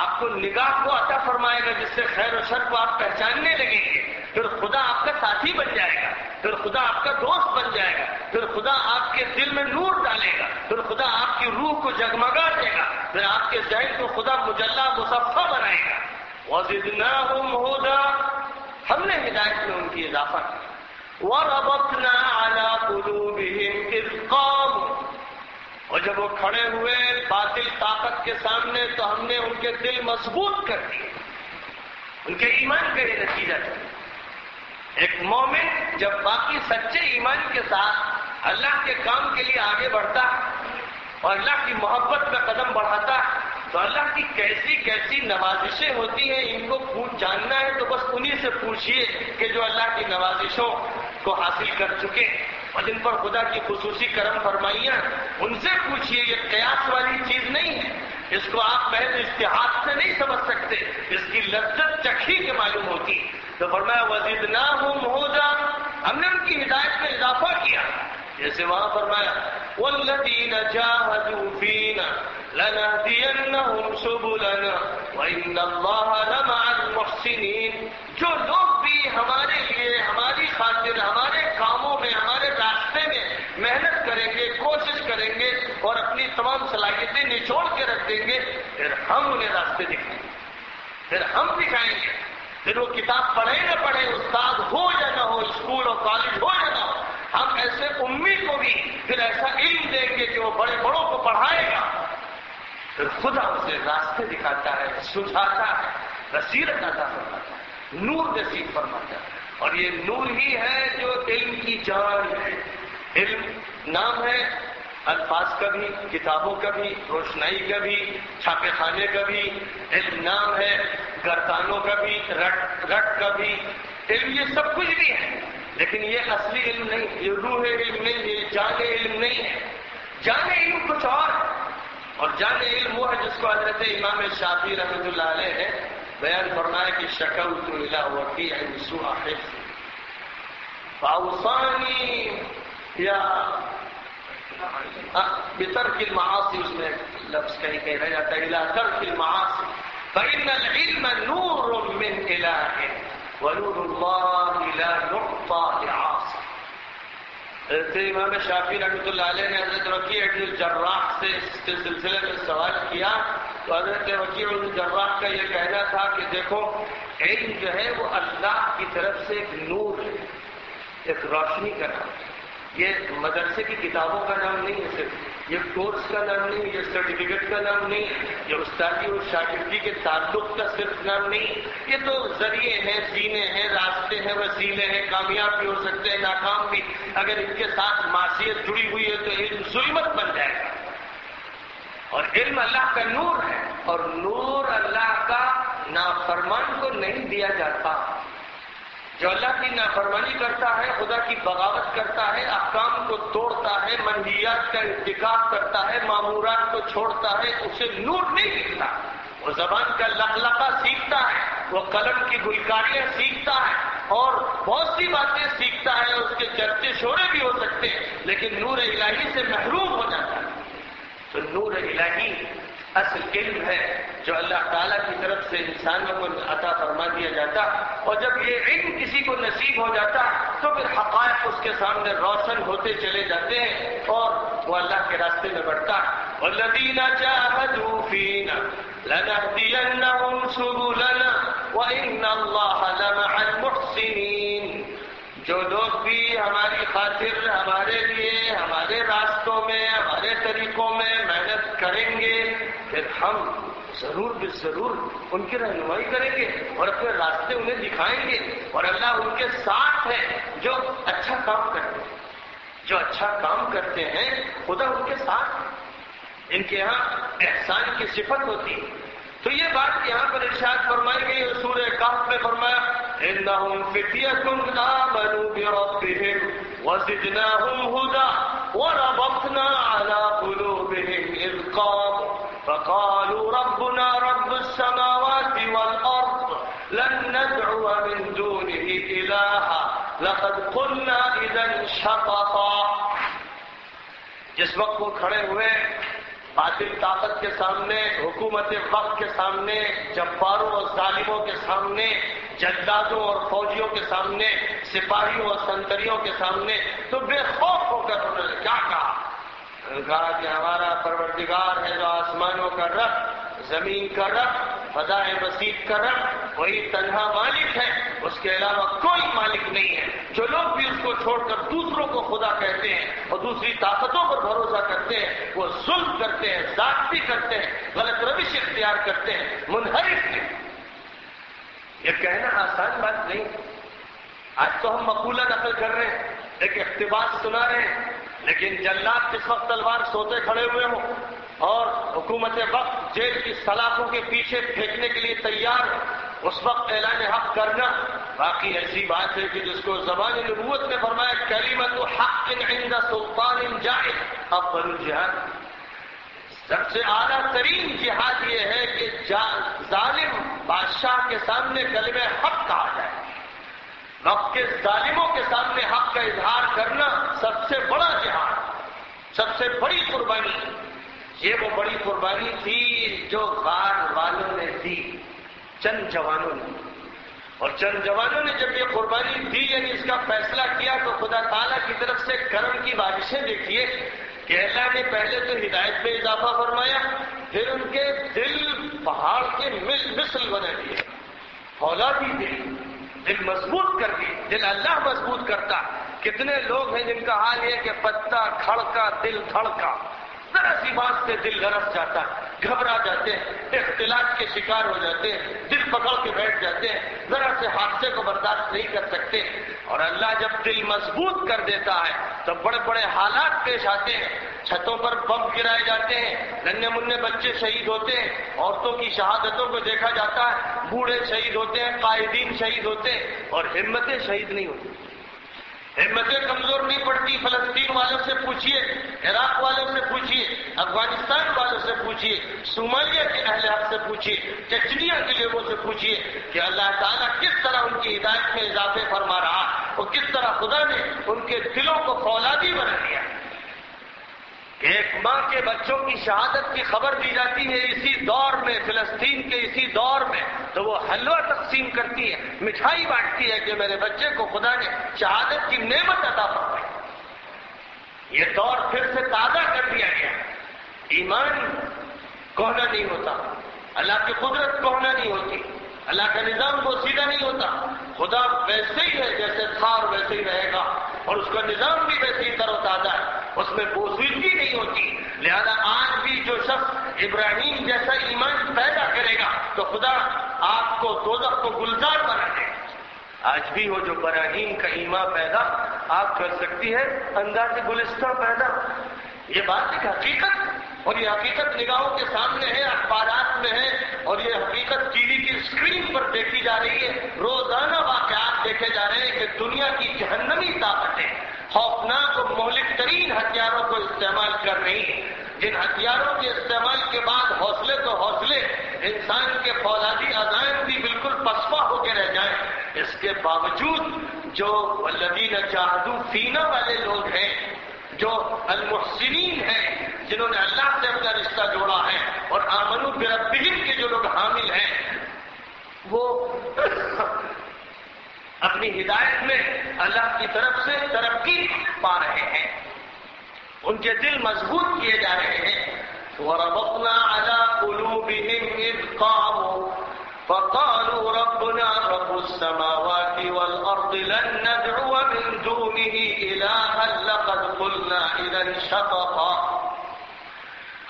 Speaker 2: آپ کو نگاہ کو عطا فرمائے گا، جس سے خیر و شر کو آپ پہچاننے لگیں گے۔ پھر خدا آپ کا ساتھی بن جائے گا، پھر خدا آپ کا دوست بن جائے گا، پھر خدا آپ کے دل میں نور ڈالے گا، پھر خدا آپ کی روح کو جگمگا دے گا، پھر آپ کے ذہن کو خدا مجلہ مصفہ بنائے گا۔ وَزِدْنَاهُمْ هُدًى، ہم نے ہدایت میں ان کی اضافہ کیا۔ وَرَبَطْنَا عَلَى قُلُوبِهِمْ إِذْ قَامُوا، اور جب وہ کھڑے ہوئے باطل طاقت کے سامنے تو ہم نے ان کے دل مضبوط کر دیے۔ ان کے ایمان کا یہ نتیجہ تھا۔ ایک مومن جب باقی سچے ایمان کے ساتھ اللہ کے کام کے لیے آگے بڑھتا اور اللہ کی محبت کا قدم بڑھاتا تو اللہ کی کیسی کیسی نوازشیں ہوتی ہیں، ان کو جاننا ہے تو بس انہی سے پوچھئے کہ جو اللہ کی نوازشوں کو حاصل کر چکے اور جن پر خدا کی خصوصی کرم فرمائیاں، ان سے پوچھئے۔ یہ قیاس والی چیز نہیں ہے، اس کو آپ محض اجتہاد سے نہیں سمجھ سکتے، اس کی لذت چکھی کے معلوم ہوتی۔ تو فرمایا وَزِدْنَاهُمْ هُدًى، ہم نے ان کی ہدایت میں اضافہ کیا۔ جیسے وہاں فرمایا وَالَّذِينَ جَاهَدُوا فِينَا لَنَهْدِيَنَّهُمْ سُبُلَنَا وَإِنَّ اللَّهَ لَمَعَ الْمُحْسِنِينَ، جو لوگ بھی ہمارے لیے، ہماری خاطر، ہمارے کاموں میں، ہمارے راستے میں محنت کریں گے، کوشش کریں گے اور اپنی تمام صلاحیتیں نچوڑ کے رکھ دیں گے، پھر ہم انہیں راستے دکھائیں گے، پھر ہم دکھائیں گے۔ پھر وہ کتاب پڑھے نہ پڑھے، استاد ہو یا نہ ہو، اسکول اور کالج ہو یا نہ ہو، ہم ایسے امی کو بھی پھر ایسا علم دیں گے کہ وہ بڑے بڑوں کو پڑھائے گا۔ پھر خدا اسے راستے دکھاتا ہے، سجھاتا ہے، بصیرت عطا فرماتا ہے، نور نصیب فرماتا ہے۔ اور یہ نور ہی ہے جو علم کی جان ہے۔ علم نام ہے الفاظ کا بھی، کتابوں کا بھی، روشنائی کا بھی، چھاپے خانے کا بھی۔ علم نام ہے گردانوں کا بھی، رٹ کا بھی۔ علم یہ سب کچھ بھی ہے، لیکن یہ اصلی علم نہیں، یہ روح علم نہیں، یہ جان علم نہیں ہے۔ جان علم کچھ اور ہے، اور جان علم وہ ہے جس کو حضرت امام شافعی رحمۃ اللہ علیہ نے بیان فرمایا کہ شکوت الی وکیع سوء حفظ فاوصانی یا بترک المعاصی، اس میں لفظ کہیں رہ جاتا ہے الی ترک المعاصی فإن العلم نور من الہ ونور اللہ لا يعطى لعاصی۔ حضرت امام شافعی رحمۃ اللہ علیہ نے حضرت وکیع بن الجراح سے اس کے سلسلے میں سوال کیا تو حضرت وکیع بن الجراح کا یہ کہنا تھا کہ دیکھو، علم جو ہے وہ اللہ کی طرف سے ایک نور ہے، ایک روشنی کا نام ہے۔ یہ مدرسے کی کتابوں کا نام نہیں ہے، صرف یہ کورس کا نام نہیں، یہ سرٹیفکیٹ کا نام نہیں، یہ استادی اور شاگردی کے تعلق کا صرف نام نہیں۔ یہ تو ذریعے ہیں، سینے ہیں، راستے ہیں، وسیلے ہیں، کامیاب بھی ہو سکتے ہیں، ناکام بھی۔ اگر ان کے ساتھ معصیت جڑی ہوئی ہے تو علم ظلمت بن جائے گا۔ اور علم اللہ کا نور ہے، اور نور اللہ کا نافرمان کو نہیں دیا جاتا، جو اللہ کی نافرمانی کرتا ہے، خدا کی بغاوت کرتا ہے، احکام کو توڑتا ہے، منہیات کا ارتکاب کرتا ہے، مامورات کو چھوڑتا ہے، اسے نور نہیں ملتا۔ وہ زبان کا لقلقہ سیکھتا ہے، وہ قلم کی گلکاریاں سیکھتا ہے اور بہت سی باتیں سیکھتا ہے، اس کے چرچے شورے بھی ہو سکتے ہیں، لیکن نور الہی سے محروم ہو جاتا ہے۔ تو نور الہی اصل علم ہے جو اللہ تعالیٰ کی طرف سے انسانوں کو عطا فرما دیا جاتا، اور جب یہ علم کسی کو نصیب ہو جاتا تو پھر حقائق اس کے سامنے روشن ہوتے چلے جاتے ہیں اور وہ اللہ کے راستے میں بڑھتا ہے۔ وَالَّذِينَ جَاهَدُوا فِينَا لَنَهْدِيَنَّهُمْ سُبُلَنَا وَإِنَّ اللَّهَ لَمَعَ الْمُحْسِنِينَ۔ جو لوگ بھی ہماری خاطر ہمارے لیے ہمارے راستوں میں ہمارے طریقوں میں محنت کریں گے، پھر ہم ضرور بے ضرور ان کی رہنمائی کریں گے اور اپنے راستے انہیں دکھائیں گے، اور اللہ ان کے ساتھ ہے جو اچھا کام کرتے ہیں۔ جو اچھا کام کرتے ہیں خدا ان کے ساتھ ہے، ان کے یہاں احسان کی صفت ہوتی ہے۔ تو یہ بات یہاں پر ارشاد فرمائی گئی اور سورہ کہف میں فرمایا انہم فتیۃ آمنوا بربہم وزدناہم ھدی وربطنا علی قلوبہم اذ قاموا فقالوا ربنا رب السماوات والارض لن ندعو من دونہ الہا لقد قلنا اذا شططا۔ جس وقت وہ کھڑے ہوئے باطل طاقت کے سامنے، حکومت وقت کے سامنے، جباروں اور ظالموں کے سامنے، جلادوں اور فوجیوں کے سامنے، سپاہیوں اور سنتریوں کے سامنے، تو بے خوف ہو کر انہوں نے کیا کہا؟ کہا کہ ہمارا پروردگار ہے جو آسمانوں کا رب، زمین کا رب، فضائے وسیع کا رب، وہی تنہا مالک ہے، اس کے علاوہ کوئی مالک نہیں ہے۔ جو لوگ بھی اس کو چھوڑ کر دوسروں کو خدا کہتے ہیں اور دوسری طاقتوں پر بھروسہ کرتے ہیں، وہ ظلم کرتے ہیں، زیادتی کرتے ہیں، غلط روش اختیار کرتے ہیں، منحرف ہیں۔ یہ کہنا آسان بات نہیں۔ آج تو ہم مقولہ نقل کر رہے ہیں، ایک اقتباس سنا رہے ہیں، لیکن جلاد جس وقت تلوار سوتے کھڑے ہوئے ہوں اور حکومت وقت جیل کی سلاخوں کے پیچھے پھینکنے کے لیے تیار ہے، اس وقت اعلان حق کرنا باقی ایسی بات ہے کہ جس کو زبان نبوت میں فرمایا کلمۃ حق عند سلطان جائر افضل الجہاد۔ سب سے اعلیٰ ترین جہاد یہ ہے کہ ظالم بادشاہ کے سامنے کلمہ حق کہا جائے۔ وقت کے ظالموں کے سامنے حق کا اظہار کرنا سب سے بڑا جہاد، سب سے بڑی قربانی۔ یہ وہ بڑی قربانی تھی جو غار والوں نے دی، چند جوانوں نے، اور چند جوانوں نے جب یہ قربانی دی، یعنی اس کا فیصلہ کیا، تو خدا تعالیٰ کی طرف سے کرم کی بارشیں دیکھیے کہ اللہ نے پہلے تو ہدایت میں اضافہ فرمایا، پھر ان کے دل پہاڑ کے مثل بنا دیے، فولادی دل مضبوط کر دی۔ دل اللہ مضبوط کرتا۔ کتنے لوگ ہیں جن کا حال یہ کہ پتا کھڑکا دل دھڑکا، ذرا سی بات سے دل لرز جاتا ہے، گھبرا جاتے ہیں، اختلاط کے شکار ہو جاتے ہیں، دل پکڑ کے بیٹھ جاتے ہیں، ذرا سے حادثے کو برداشت نہیں کر سکتے، اور اللہ جب دل مضبوط کر دیتا ہے تو بڑے بڑے حالات پیش آتے ہیں، چھتوں پر بم گرائے جاتے ہیں، ننھے منھے بچے شہید ہوتے ہیں، عورتوں کی شہادتوں کو دیکھا جاتا ہے، بوڑھے شہید ہوتے ہیں، قائدین شہید ہوتے ہیں، اور ہمتیں شہید نہیں ہوتی، ہمتیں کمزور نہیں پڑتی۔ فلسطین والوں سے پوچھیے، عراق والوں سے پوچھیے، افغانستان والوں سے پوچھیے، صومالیہ کے اہل حق سے پوچھیے، چچنیا کے لوگوں سے پوچھیے کہ اللہ تعالیٰ کس طرح ان کی ہدایت میں اضافے فرما رہا اور کس طرح خدا نے ان کے دلوں کو فولادی بنا دیا۔ ایک ماں کے بچوں کی شہادت کی خبر دی جاتی ہے اسی دور میں، فلسطین کے اسی دور میں، تو وہ حلوہ تقسیم کرتی ہے، مٹھائی بانٹتی ہے کہ میرے بچے کو خدا نے شہادت کی نعمت عطا فرمائی۔ یہ دور پھر سے تازہ کر دیا گیا۔ ایمان کوہنا نہیں ہوتا، اللہ کی قدرت کوہنا نہیں ہوتی، اللہ کا نظام وہ سیدھا نہیں ہوتا۔ خدا ویسے ہی ہے جیسے تھا اور ویسے ہی رہے گا، اور اس کا نظام بھی ویسے ہی تر و تازہ ہے، اس میں بوسیدگی نہیں ہوتی۔ لہذا آج بھی جو شخص ابراہیم جیسا ایمان پیدا کرے گا تو خدا آپ کو دوزخ کو گلزار بنا دے گا۔ آج بھی وہ جو ابراہیم کا ایمان پیدا آپ کر سکتی ہے، انداز گلستہ پیدا، یہ بات ایک حقیقت ہے، اور یہ حقیقت نگاہوں کے سامنے ہے، اخبارات میں ہے، اور یہ حقیقت ٹی وی کی اسکرین پر دیکھی جا رہی ہے، روزانہ واقعات دیکھے جا رہے ہیں۔ کہ دنیا کی جہنمی طاقتیں خوفناک و مہلک ترین ہتھیاروں کو استعمال کر رہی ہیں، جن ہتھیاروں کے استعمال کے بعد حوصلے تو حوصلے، انسان کے فولادی عزائم بھی بالکل پسپا ہو کے رہ جائیں، اس کے باوجود جو والذین جاہدوا فینا والے لوگ ہیں، جو المحسنین ہیں، جنہوں نے اللہ سے اپنا رشتہ جوڑا ہے، اور آمنوا بربہم کے جو لوگ حامل ہیں، وہ اپنی ہدایت میں اللہ کی طرف سے ترقی پا رہے ہیں، ان کے دل مضبوط کیے جا رہے ہیں۔ وَرَبَطْنَا عَلَىٰ قُلُوبِهِمْ إِذْ قَامُوا فَقَالُوا رَبُّنَا رَبُّ السَّمَاوَاتِ وَالْأَرْضِ لَن نَّدْعُوَ مِن دُونِهِ إِلَٰهًا لَّقَدْ قُلْنَا إِذًا شَطَطًا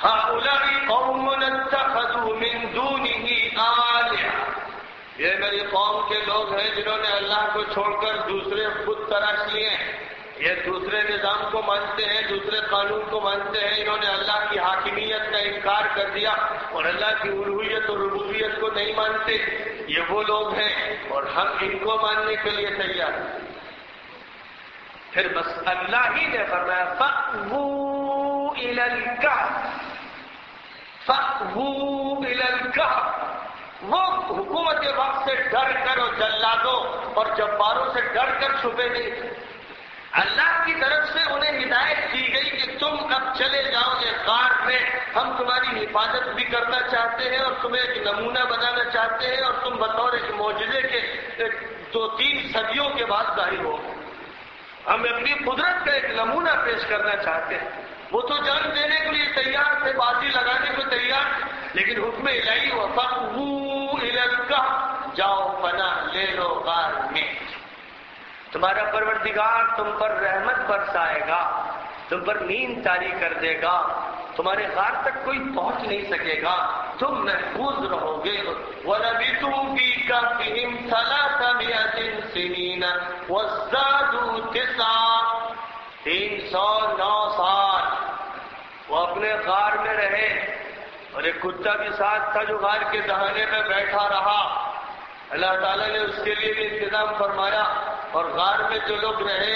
Speaker 2: هَٰؤُلَاءِ قَوْمُنَا اتَّخَذُوا مِن دُونِهِ آلِهَةً، یہ میری قوم کے لوگ ہیں جنہوں نے اللہ کو چھوڑ کر دوسرے بت تراش لیے ہیں، یہ دوسرے نظام کو مانتے ہیں، دوسرے قانون کو مانتے ہیں، انہوں نے اللہ کی حاکمیت کا انکار کر دیا اور اللہ کی الوہیت اور ربوبیت کو نہیں مانتے، یہ وہ لوگ ہیں اور ہم ان کو ماننے کے لیے تیار ہیں۔ پھر بس اللہ ہی نے فرمایا فَأْوُوا إِلَى الْكَهْفِ، فَأْوُوا إِلَى الْكَهْفِ، وہ حکومت وقت سے ڈر کر اور جلادوں اور جباروں سے ڈر کر چھپے نہیں تھے۔ اللہ کی طرف سے انہیں ہدایت دی گئی کہ تم اب چلے جاؤ ایک غار میں، ہم تمہاری حفاظت بھی کرنا چاہتے ہیں اور تمہیں ایک نمونہ بنانا چاہتے ہیں، اور تم بطور ایک معجزے کے 2-3 صدیوں کے بعد ظاہر ہو، ہم اپنی قدرت کا ایک نمونہ پیش کرنا چاہتے ہیں۔ وہ تو جان دینے کے لیے تیار تھے، بازی لگانے کو تیار تھے، لیکن حکم الہی وَفَأْوُوا إِلَى الْكَهْفِ، جاؤ پناہ لے لو غار میں، تمہارا پروردگار تم پر رحمت برسائے گا، تم پر نیند طاری کر دے گا، تمہارے غار تک کوئی پہنچ نہیں سکے گا، تم محفوظ رہو گے۔ وَلَبِثُوا فِي كَهْفِهِمْ 300 سِنِينَ وَازْدَادُوا 9، 309 سال وہ اپنے غار میں رہے، اور ایک کتا بھی ساتھ تھا جو غار کے دہانے میں بیٹھا رہا۔ اللہ تعالیٰ نے اس کے لیے بھی انتظام فرمایا، اور غار میں جو لوگ رہے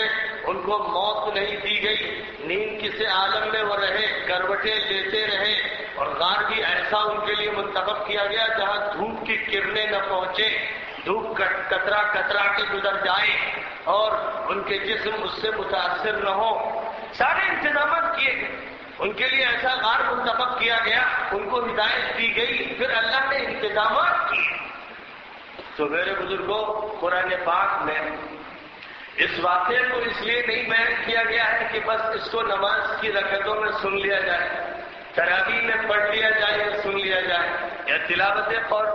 Speaker 2: ان کو موت نہیں دی گئی، نیند کسی عالم میں وہ رہے، کروٹیں لیتے رہے، اور غار بھی ایسا ان کے لیے منتخب کیا گیا جہاں دھوپ کی کرنیں نہ پہنچے، دھوپ کترا کترا کے گزر جائے اور ان کے جسم اس سے متاثر نہ ہو۔ سارے انتظامات کیے گئے، ان کے لیے ایسا غار منتخب کیا گیا، ان کو ہدایت دی گئی، پھر اللہ نے انتظامات کیے۔ تو میرے بزرگوں، قرآن پاک میں اس واقعے کو اس لیے نہیں بیان کیا گیا ہے کہ بس اس کو نماز کی رکعتوں میں سن لیا جائے، تراویح میں پڑھ لیا جائے یا سن لیا جائے، یا تلاوت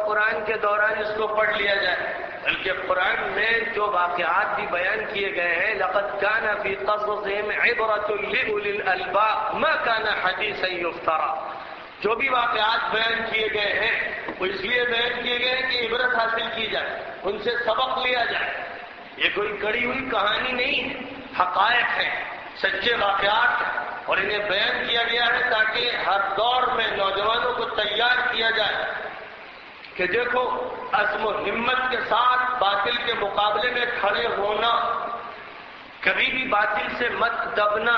Speaker 2: قرآن کے دوران اس کو پڑھ لیا جائے، بلکہ قرآن میں جو واقعات بھی بیان کیے گئے ہیں، لقد كان في قصصهم عبرة لأولي الألباب ما كان حديثا يفترى، جو بھی واقعات بیان کیے گئے ہیں وہ اس لیے بیان کیے گئے ہیں کہ عبرت حاصل کی جائے، ان سے سبق لیا جائے۔ یہ کوئی کڑی ہوئی کہانی نہیں ہے، حقائق ہیں، سچے واقعات ہیں، اور انہیں بیان کیا گیا ہے تاکہ ہر دور میں نوجوانوں کو تیار کیا جائے کہ دیکھو عزم و ہمت کے ساتھ باطل کے مقابلے میں کھڑے ہونا، کبھی بھی باطل سے مت دبنا،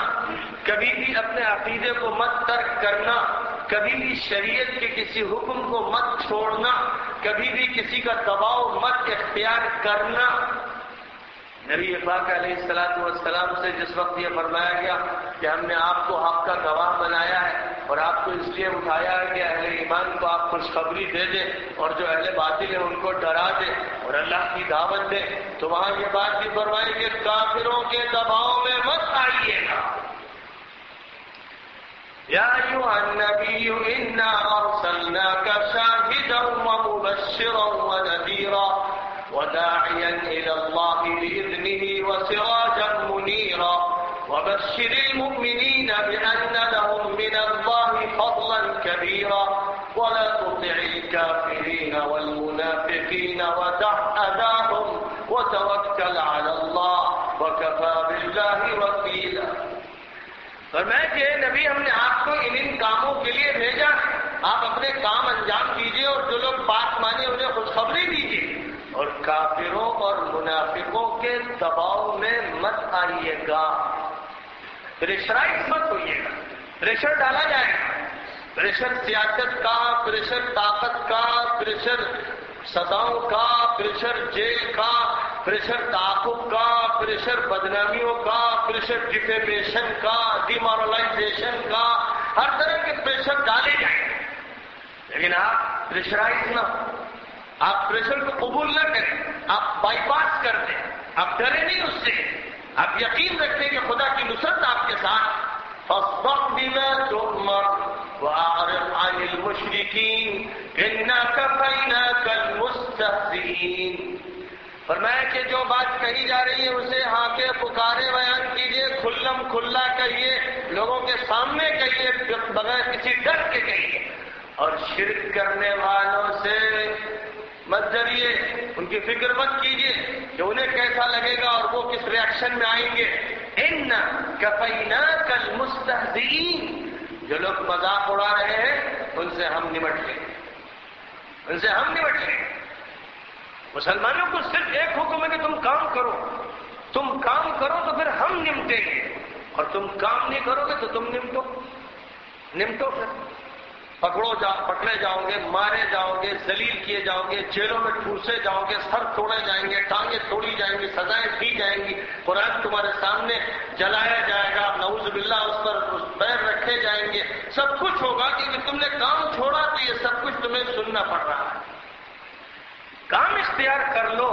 Speaker 2: کبھی بھی اپنے عقیدے کو مت ترک کرنا، کبھی بھی شریعت کے کسی حکم کو مت چھوڑنا، کبھی بھی کسی کا دباؤ مت اختیار کرنا۔ نبی پاک علیہ السلام سے جس وقت یہ فرمایا گیا کہ ہم نے آپ کو حق کا گواہ بنایا ہے اور آپ کو اس لیے اٹھایا ہے کہ اہل ایمان کو آپ خوشخبری دے دیں اور جو اہل باطل ہیں ان کو ڈرا دیں اور اللہ کی دعوت دیں، تو وہاں یہ بات بھی فرمائی کہ کافروں کے دباؤ میں مت آئیے گا۔ یا ایھا النبی انا ارسلناک شاہدا ومبشرا ونذیرا وداعيا إلى الله بإذنه وسراجا منيرا وبشر المؤمنين بأن لهم من الله فضلا كبيرا ولا تطع الكافرين والمنافقين ودع أذاهم وتوكل على الله وكفى بالله وكيلا۔ فرمایا کہ نبی ہم نے آپ کو ان کاموں کے لیے بھیجا، آپ اپنے کام انجام کیجئے اور جو لوگ بات مانے انہیں خوشخبری دیجئے اور کافروں اور منافقوں کے کے دباؤ میں مت آئیے گا، پریشرائز مت ہوئیے گا، پریشر ڈالا جائے گا، پریشر سیاست کا، پریشر طاقت کا، پریشر سزاؤں کا، پریشر جیل کا، پریشر تعاقب کا، پریشر بدنامیوں کا، پریشر ڈیفیمیشن کا، ڈیمورلائزیشن کا، ہر طرح کے پریشر ڈالے جائیں گے، لیکن آپ پریشرائز نہ ہو، آپ پریشر کو قبول نہ کریں، آپ بائی پاس کر دیں، آپ ڈرے نہیں اس سے، آپ یقین رکھیں کہ خدا کی نصرت آپ کے ساتھ۔ فاصدق بما تؤمر وأعرض عن المشركين إنا كفيناك المستهزئين۔ فرمایا کہ جو بات کہی جا رہی ہے اسے ہانکے پکارے بیان کیجیے، کھلم کھلا کہیے، لوگوں کے سامنے کہیے، بغیر کسی ڈر کے کہیے، اور شرک کرنے والوں سے مت ڈریے، ان کی فکر مت کیجیے کہ انہیں کیسا لگے گا اور وہ کس ریئیکشن میں آئیں گے۔ اِنَّا كَفَيْنَاكَ الْمُسْتَهْزِئِينَ، جو لوگ مذاق اڑا رہے ہیں ان سے ہم نمٹ لیں گے، ان سے ہم نمٹ لیں گے۔ مسلمانوں کو صرف ایک حکم ہے کہ تم کام کرو، تم کام کرو تو پھر ہم نمٹیں گے، اور تم کام نہیں کرو گے تو تم نمٹو پھر پکڑے جاؤ گے، مارے جاؤ گے، ذلیل کیے جاؤ گے، جیلوں میں ٹھوسے جاؤ گے، سر توڑے جائیں گے، ٹانگیں توڑی جائیں گی، سزائیں دی جائیں گی، قرآن تمہارے سامنے جلایا جائے گا، نعوذ باللہ اس پر پیر رکھے جائیں گے، سب کچھ ہوگا، کیونکہ تم نے کام چھوڑا تو یہ سب کچھ تمہیں سننا پڑ رہا ہے۔ کام اختیار کر لو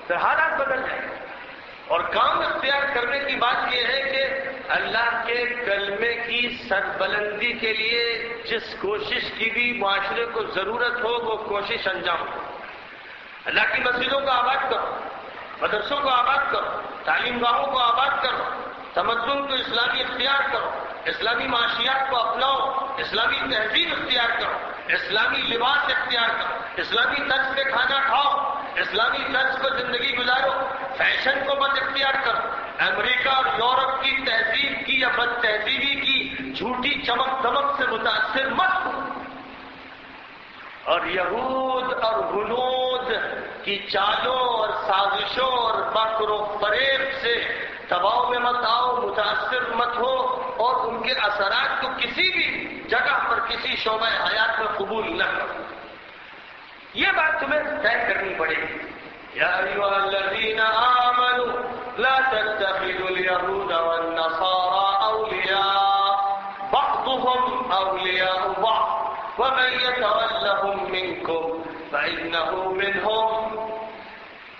Speaker 2: پھر حالات بدل جائیں گے، اور کام اختیار کرنے کی بات یہ ہے کہ اللہ کے کلمے کی سربلندی کے لیے جس کوشش کی بھی معاشرے کو ضرورت ہو وہ کوشش انجام دو۔ اللہ کی مسجدوں کو آباد کرو، مدرسوں کو آباد کرو، تعلیم گاہوں کو آباد کرو، تمدن کو اسلامی اختیار کرو، اسلامی معاشیات کو اپناؤ، اسلامی تہذیب اختیار کرو، اسلامی لباس اختیار کرو، اسلامی طرز پہ کھانا کھاؤ، اسلامی طرز پر زندگی گزارو، فیشن کو مت اختیار کرو، امریکہ اور یورپ کی تہذیب کی یا بد تہذیبی کی جھوٹی چمک دمک سے متاثر مت ہو، اور یہود اور ہنود کی چالوں اور سازشوں اور مکر و فریب سے دباؤ میں مت آؤ، متاثر مت ہو، اور ان کے اثرات کو کسی بھی جگہ پر کسی شعبہ حیات میں قبول نہ کرو۔ یہ بات تمہیں طے کرنی پڑے گی۔ یا ایھا الذین آمنوا لا تتخذوا اليهود والنصارى اولیاء بعضهم اولیاء بعض ومن يتولهم منکم فإنه منهم۔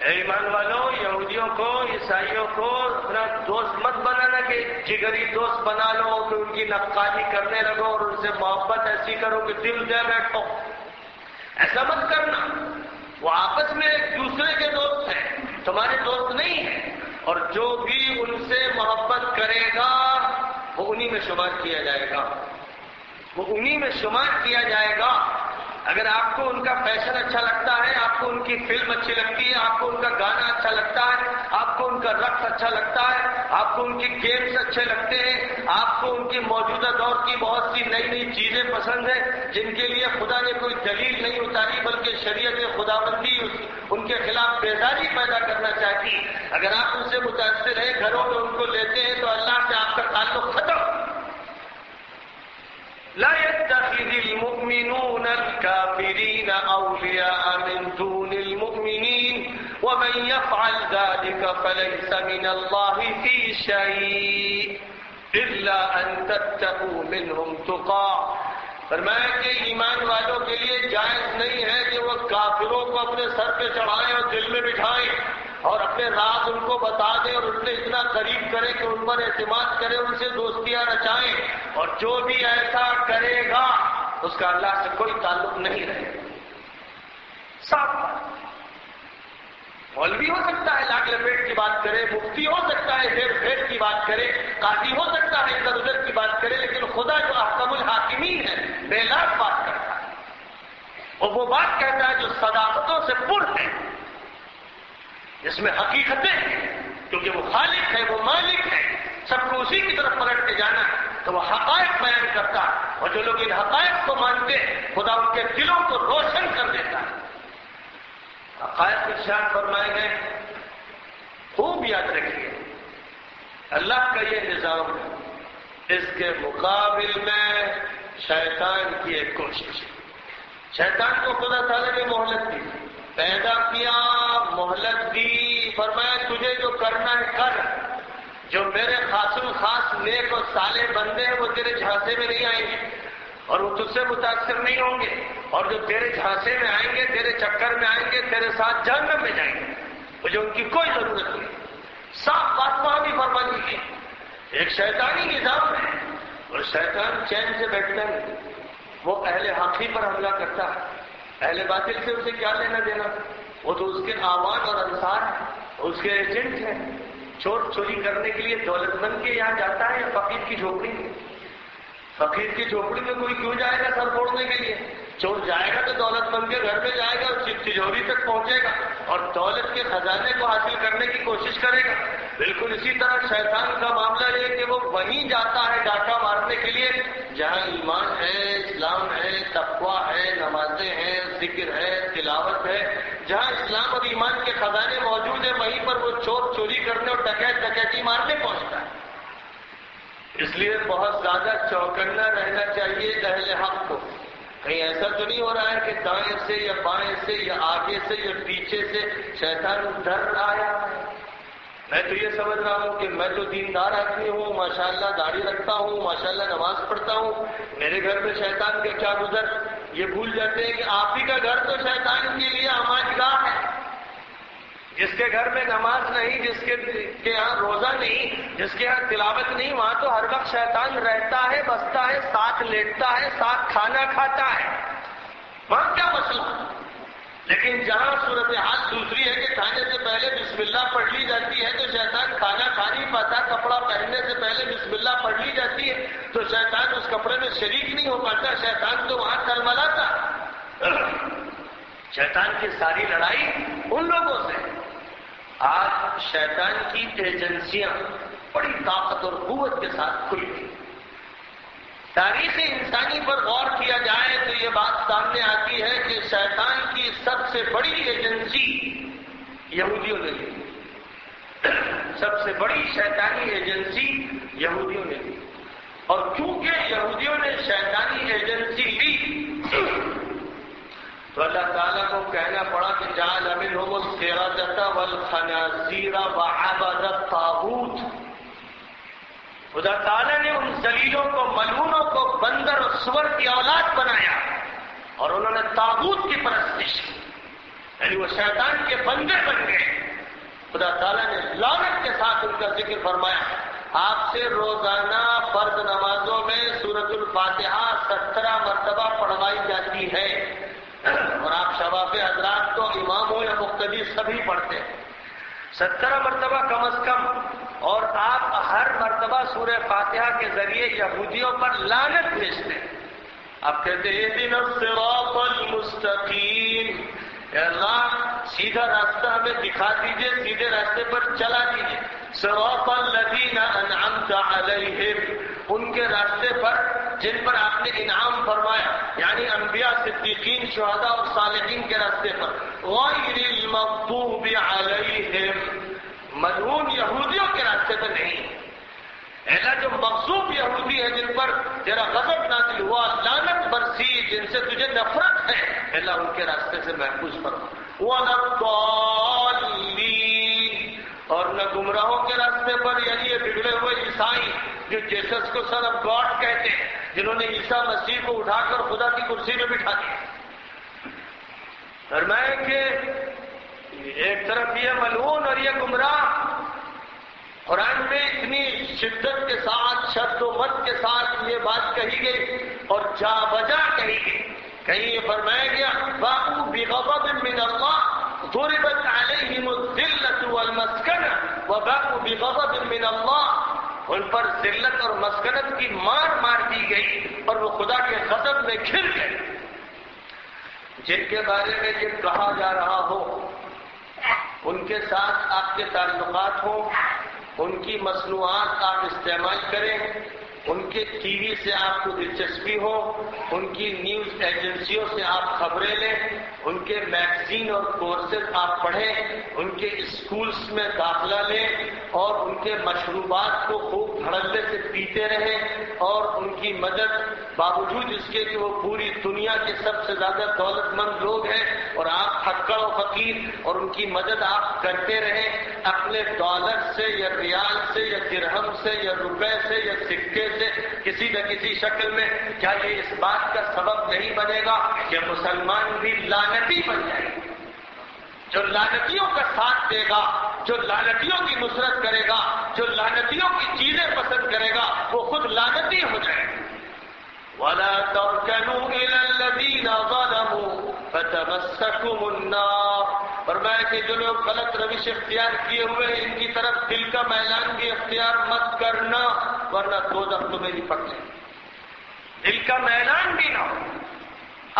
Speaker 2: اے ایمان والو، یہودیوں کو، عیسائیوں کو اپنا دوست مت بنانا کہ جگری دوست بنا لو کہ ان کی نقالی کرنے لگو اور ان سے محبت ایسی کرو کہ دل دے بیٹھو، ایسا مت کرنا۔ وہ آپس میں ایک دوسرے کے دوست ہیں، تمہارے دوست نہیں ہیں، اور جو بھی ان سے محبت کرے گا وہ انہی میں شمار کیا جائے گا، وہ انہی میں شمار کیا جائے گا۔ اگر آپ کو ان کا فیشن اچھا لگتا ہے، آپ کو ان کی فلم اچھی لگتی ہے، آپ کو ان کا گانا اچھا لگتا ہے، آپ کو ان کا رقص اچھا لگتا ہے، آپ کو ان کی گیمز اچھے لگتے ہیں، آپ کو ان کی موجودہ دور کی بہت سی نئی نئی چیزیں پسند ہیں جن کے لیے خدا نے کوئی دلیل نہیں اتاری بلکہ شریعت خداوندی ان کے خلاف بیداری پیدا کرنا چاہتی، اگر آپ ان سے متاثر ہیں، گھروں میں ان کو لیتے ہیں، تو اللہ سے آپ کا تعلق ختم۔ لا يتخذ المؤمنون الكافرين أولياء من دون المؤمنين ومن يفعل ذلك فليس من الله في شيء إلا أن تتقوا منهم تقى۔ فرمایا کہ ایمان والوں کے لیے جائز نہیں ہے کہ وہ کافروں کو اپنے سر پہ چڑھائیں اور دل میں بٹھائیں اور اپنے راز ان کو بتا دیں اور ان سے اتنا قریب کریں کہ ان پر اعتماد کریں، ان سے دوستیاں رچائیں، اور جو بھی ایسا کرے گا اس کا اللہ سے کوئی تعلق نہیں رہے گا۔ صاف بات۔ مولوی ہو سکتا ہے لاکھ لپیٹ کی بات کرے، مفتی ہو سکتا ہے ہیر پھیر کی بات کرے، قاضی ہو سکتا ہے ادھر ادھر کی بات کرے، لیکن خدا جو احکم الحاکمین ہے بے لاکھ بات کرتا ہے، اور وہ بات کہتا ہے جو صداقتوں سے پر ہے، جس میں حقیقتیں ہیں، کیونکہ وہ خالق ہے، وہ مالک ہے، سب کو اسی کی طرف پلٹ کے جانا، تو وہ حقائق بیان کرتا ہے، اور جو لوگ ان حقائق کو مانتے ہیں خدا ان کے دلوں کو روشن کر دیتا ہے۔ حقائق ارشاد فرمائے گئے خوب یاد رکھیے اللہ کا یہ نظام ہے، اس کے مقابل میں شیطان کی ایک کوشش ہے۔ شیطان کو خدا تعالیٰ نے مہلت دی، پیدا کیا، مہلت دی، فرمایا تجھے جو کرنا ہے کر، جو میرے خاص الخاص نیک اور صالح بندے ہیں وہ تیرے جھانسے میں نہیں آئیں گے اور وہ تجھ سے متاثر نہیں ہوں گے، اور جو تیرے جھانسے میں آئیں گے، تیرے چکر میں آئیں گے، تیرے ساتھ جہنم میں جائیں گے، مجھے ان کی کوئی ضرورت نہیں۔ صاف بات وہاں بھی فرما دیجیے، ایک شیطانی نظام ہے اور شیطان چین سے بیٹھتا نہیں، وہ اہل حق ہی پر حملہ کرتا ہے، اہل باطل سے اسے کیا لینا دینا، وہ تو اس کے آوان اور انصار ہیں، اس کے ایجنٹ ہیں۔ چور چوری کرنے کے لیے دولت مند کے یہاں جاتا ہے یا فقیر کی جھوپڑی میں؟ فقیر کی جھوپڑی میں کوئی کیوں جائے گا سر پھوڑنے کے لیے؟ چور جائے گا تو دولت مند کے گھر میں جائے گا اور تجوری تک پہنچے گا اور دولت کے خزانے کو حاصل کرنے کی کوشش کرے گا۔ بالکل اسی طرح شیطان کا معاملہ یہ کہ وہ وہیں جاتا ہے ڈاکہ مارنے کے لیے جہاں ایمان ہے، اسلام ہے، تقویٰ ہے، نمازیں ہیں، ذکر ہے، تلاوت ہے، جہاں اسلام اور ایمان کے خزانے موجود ہیں وہیں پر وہ چور چوری کرنے اور ڈکیتی مارنے پہنچتا ہے۔ اس لیے بہت زیادہ چوکنا رہنا چاہیے اہل حق کو۔ کہیں ایسا تو نہیں ہو رہا ہے کہ دائیں سے یا بائیں سے یا آگے سے یا پیچھے سے شیطان ڈر آیا ہے؟ میں تو یہ سمجھ رہا ہوں کہ میں تو دیندار آدمی ہوں، ماشاءاللہ داڑھی رکھتا ہوں، ماشاءاللہ نماز پڑھتا ہوں، میرے گھر میں شیطان کے کیا گزر؟ یہ بھول جاتے ہیں کہ آپ ہی کا گھر تو شیطان کے لیے امانگاہ ہے۔ جس کے گھر میں نماز نہیں، جس کے یہاں روزہ نہیں، جس کے یہاں تلاوت نہیں، وہاں تو ہر وقت شیطان رہتا ہے، بستا ہے، ساتھ لیٹتا ہے، ساتھ کھانا کھاتا ہے، وہاں کیا مسئلہ؟ لیکن جہاں صورتحال دوسری ہے کہ کھانے سے پہلے بسم اللہ پڑھ لی جاتی ہے تو شیطان کھانا کھا نہیں پاتا، کپڑا پہننے سے پہلے بسم اللہ پڑھ لی جاتی ہے تو شیطان اس کپڑے میں شریک نہیں ہو پاتا، شیطان تو وہاں تلملاتا۔ شیطان کی ساری لڑائی ان لوگوں سے۔ آج شیطان کی ایجنسیاں بڑی طاقت اور قوت کے ساتھ کھل گئی۔ تاریخ انسانی پر غور کیا جائے تو یہ بات سامنے آتی ہے کہ شیطان کی سب سے بڑی ایجنسی یہودیوں نے لی، سب سے بڑی شیطانی ایجنسی یہودیوں نے لی، اور کیونکہ یہودیوں نے شیطانی ایجنسی لی تو اللہ تعالیٰ کو کہنا پڑا کہ جعل منہم القردۃ والخنازیر وعبد الطاغوت۔ خدا تعالیٰ نے ان ذلیلوں کو، ملعونوں کو بندر اور سور کی اولاد بنایا اور انہوں نے طاغوت کی پرستش کی، یعنی وہ شیطان کے بندے بن گئے۔ خدا تعالیٰ نے لعنت کے ساتھ ان کا ذکر فرمایا۔ آپ سے روزانہ فرض نمازوں میں سورۃ الفاتحہ 17 مرتبہ پڑھوائی جاتی ہے، اور آپ شباب حضرات تو امام ہو یا مقتدی سبھی پڑھتے ہیں 17 مرتبہ کم از کم، اور آپ ہر مرتبہ سورہ فاتحہ کے ذریعے یہودیوں پر لعنت بھیجتے ہیں۔ آپ کہتے ہیں اہدنا الصراط المستقیم، اے اللہ سیدھا راستہ ہمیں دکھا دیجئے، سیدھے راستے پر چلا دیجئے۔ صراط الذین انعمت علیہم، ان کے راستے پر جن پر آپ نے انعام فرمایا، یعنی انبیاء، صدیقین، شہداء اور صالحین کے راستے پر۔ غیر المغضوب علیہم، ملعون یہودیوں کے راستے پر نہیں۔ اللہ جو مغضوب یہودی ہے جن پر تیرا غضب نازل ہوا، لعنت برسی، جن سے تجھے نفرت ہے، اللہ ان کے راستے سے محفوظ فرما۔ وَلَا الضَّالِّينَ، اور نہ گمراہوں کے راستے پر، یعنی یہ بگڑے ہوئے عیسائی جو جیسس کو سن آف گاڈ کہتے ہیں، جنہوں نے عیسیٰ مسیح کو اٹھا کر خدا کی کرسی میں بٹھا دیا۔ فرمایا کہ ایک طرف یہ ملعون اور یہ گمراہ، قرآن میں اتنی شدت کے ساتھ، شد و مت کے ساتھ یہ بات کہی گئی اور جا بجا کہی گئی۔ کہیں یہ فرمایا گیا باءوا بغضب من اللہ ضربت علیہم الذلۃ والمسکنہ وباءوا بغضب من اللہ، ان پر ذلت اور مسکنت کی مار دی گئی اور وہ خدا کے غضب میں گھر گئے۔ جن کے بارے میں یہ کہا جا رہا ہو ان کے ساتھ آپ کے تعلقات ہوں، ان کی مصنوعات آپ استعمال کریں، ان کے ٹی وی سے آپ کو دلچسپی ہو، ان کی نیوز ایجنسیوں سے آپ خبریں لیں، ان کے میگزین اور کورسز آپ پڑھیں، ان کے اسکولز میں داخلہ لیں اور ان کے مشروبات کو خوب دھڑلے سے پیتے رہیں اور ان کی مدد باوجود اس کے کہ وہ پوری دنیا کے سب سے زیادہ دولت مند لوگ ہیں اور آپ پھکڑ و فقیر، اور ان کی مدد آپ کرتے رہیں اپنے ڈالر سے یا ریال سے یا درہم سے یا روپے سے یا سکے سے کسی نہ کسی شکل میں، کیا یہ اس بات کا سبب نہیں بنے گا کہ مسلمان بھی لعنتی بن جائے گا؟ جو لعنتیوں کا ساتھ دے گا، جو لعنتیوں کی نصرت کرے گا، جو لعنتیوں کی چیزیں پسند کرے گا، وہ خود لعنتی ہو جائے گا۔ وَلَا تَرْكَنُوا إِلَى الَّذِينَ ظَلَمُوا فَتَمَسَّكُمُ النَّارُ، فرمایا کہ جو لوگ غلط روش اختیار کیے ہوئے ہیں ان کی طرف دل کا میلان بھی اختیار مت کرنا، ورنہ دوزخ تمہیں نہیں پکڑے، دل کا میلان بھی نہ ہو۔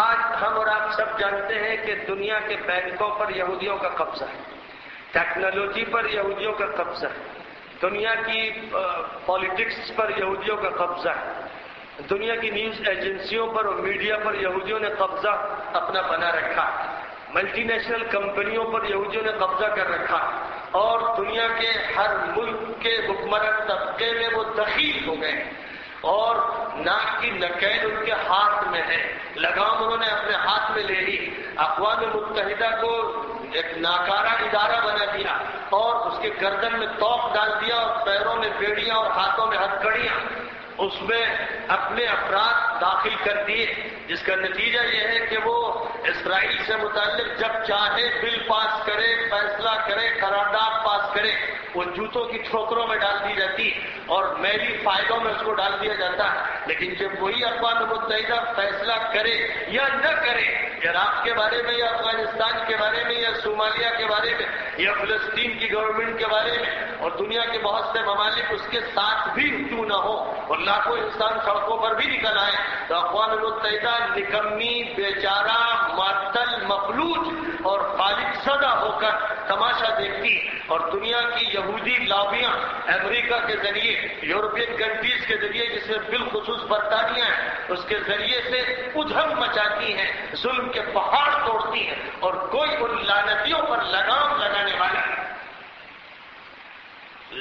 Speaker 2: آج ہم اور آپ سب جانتے ہیں کہ دنیا کے بینکوں پر یہودیوں کا قبضہ ہے، ٹیکنالوجی پر یہودیوں کا قبضہ ہے، دنیا کی پالیٹکس پر یہودیوں کا قبضہ ہے، دنیا کی نیوز ایجنسیوں پر اور میڈیا پر یہودیوں نے قبضہ اپنا بنا رکھا، ملٹی نیشنل کمپنیوں پر یہودیوں نے قبضہ کر رکھا، اور دنیا کے ہر ملک کے حکمران طبقے میں وہ دخیل ہو گئے اور ناک کی نکیل ان کے ہاتھ میں ہے، لگام انہوں نے اپنے ہاتھ میں لے لی، اقوام متحدہ کو ایک ناکارہ ادارہ بنا دیا اور اس کے گردن میں توق ڈال دیا اور پیروں میں بیڑیاں اور ہاتھوں میں ہتھکڑیاں، اس میں اپنے افراد داخل کر دیے، جس کا نتیجہ یہ ہے کہ وہ اسرائیل سے متعلق جب چاہے بل پاس کرے، فیصلہ کرے، قرارداد پاس کرے، وہ جوتوں کی ٹھوکروں میں ڈال دی جاتی اور میلی فائلوں میں اس کو ڈال دیا جاتا ہے۔ لیکن جب وہی اقوام متحدہ فیصلہ کرے یا نہ کرے عراق کے بارے میں یا افغانستان کے بارے میں یا صومالیہ کے بارے میں یا فلسطین کی گورنمنٹ کے بارے میں، اور دنیا کے بہت سے ممالک اس کے ساتھ بھی کیوں نہ ہو اور لاکھوں انسان سڑکوں پر بھی نکل آئے، تو اقوام متحدہ نکمی، بیچارہ، معطل، مفلوج اور خالد زدہ ہو کر تماشا دیکھتی، اور دنیا کی یہودی لابیاں امریکہ کے ذریعے، یورپین کنٹریز کے ذریعے، جس میں بالخصوص برطانیہ ہے، اس کے ذریعے سے ادھم مچاتی ہیں، ظلم کے پہاڑ توڑتی ہیں، اور کوئی ان لعنتیوں پر لگام لگانے والا ہے۔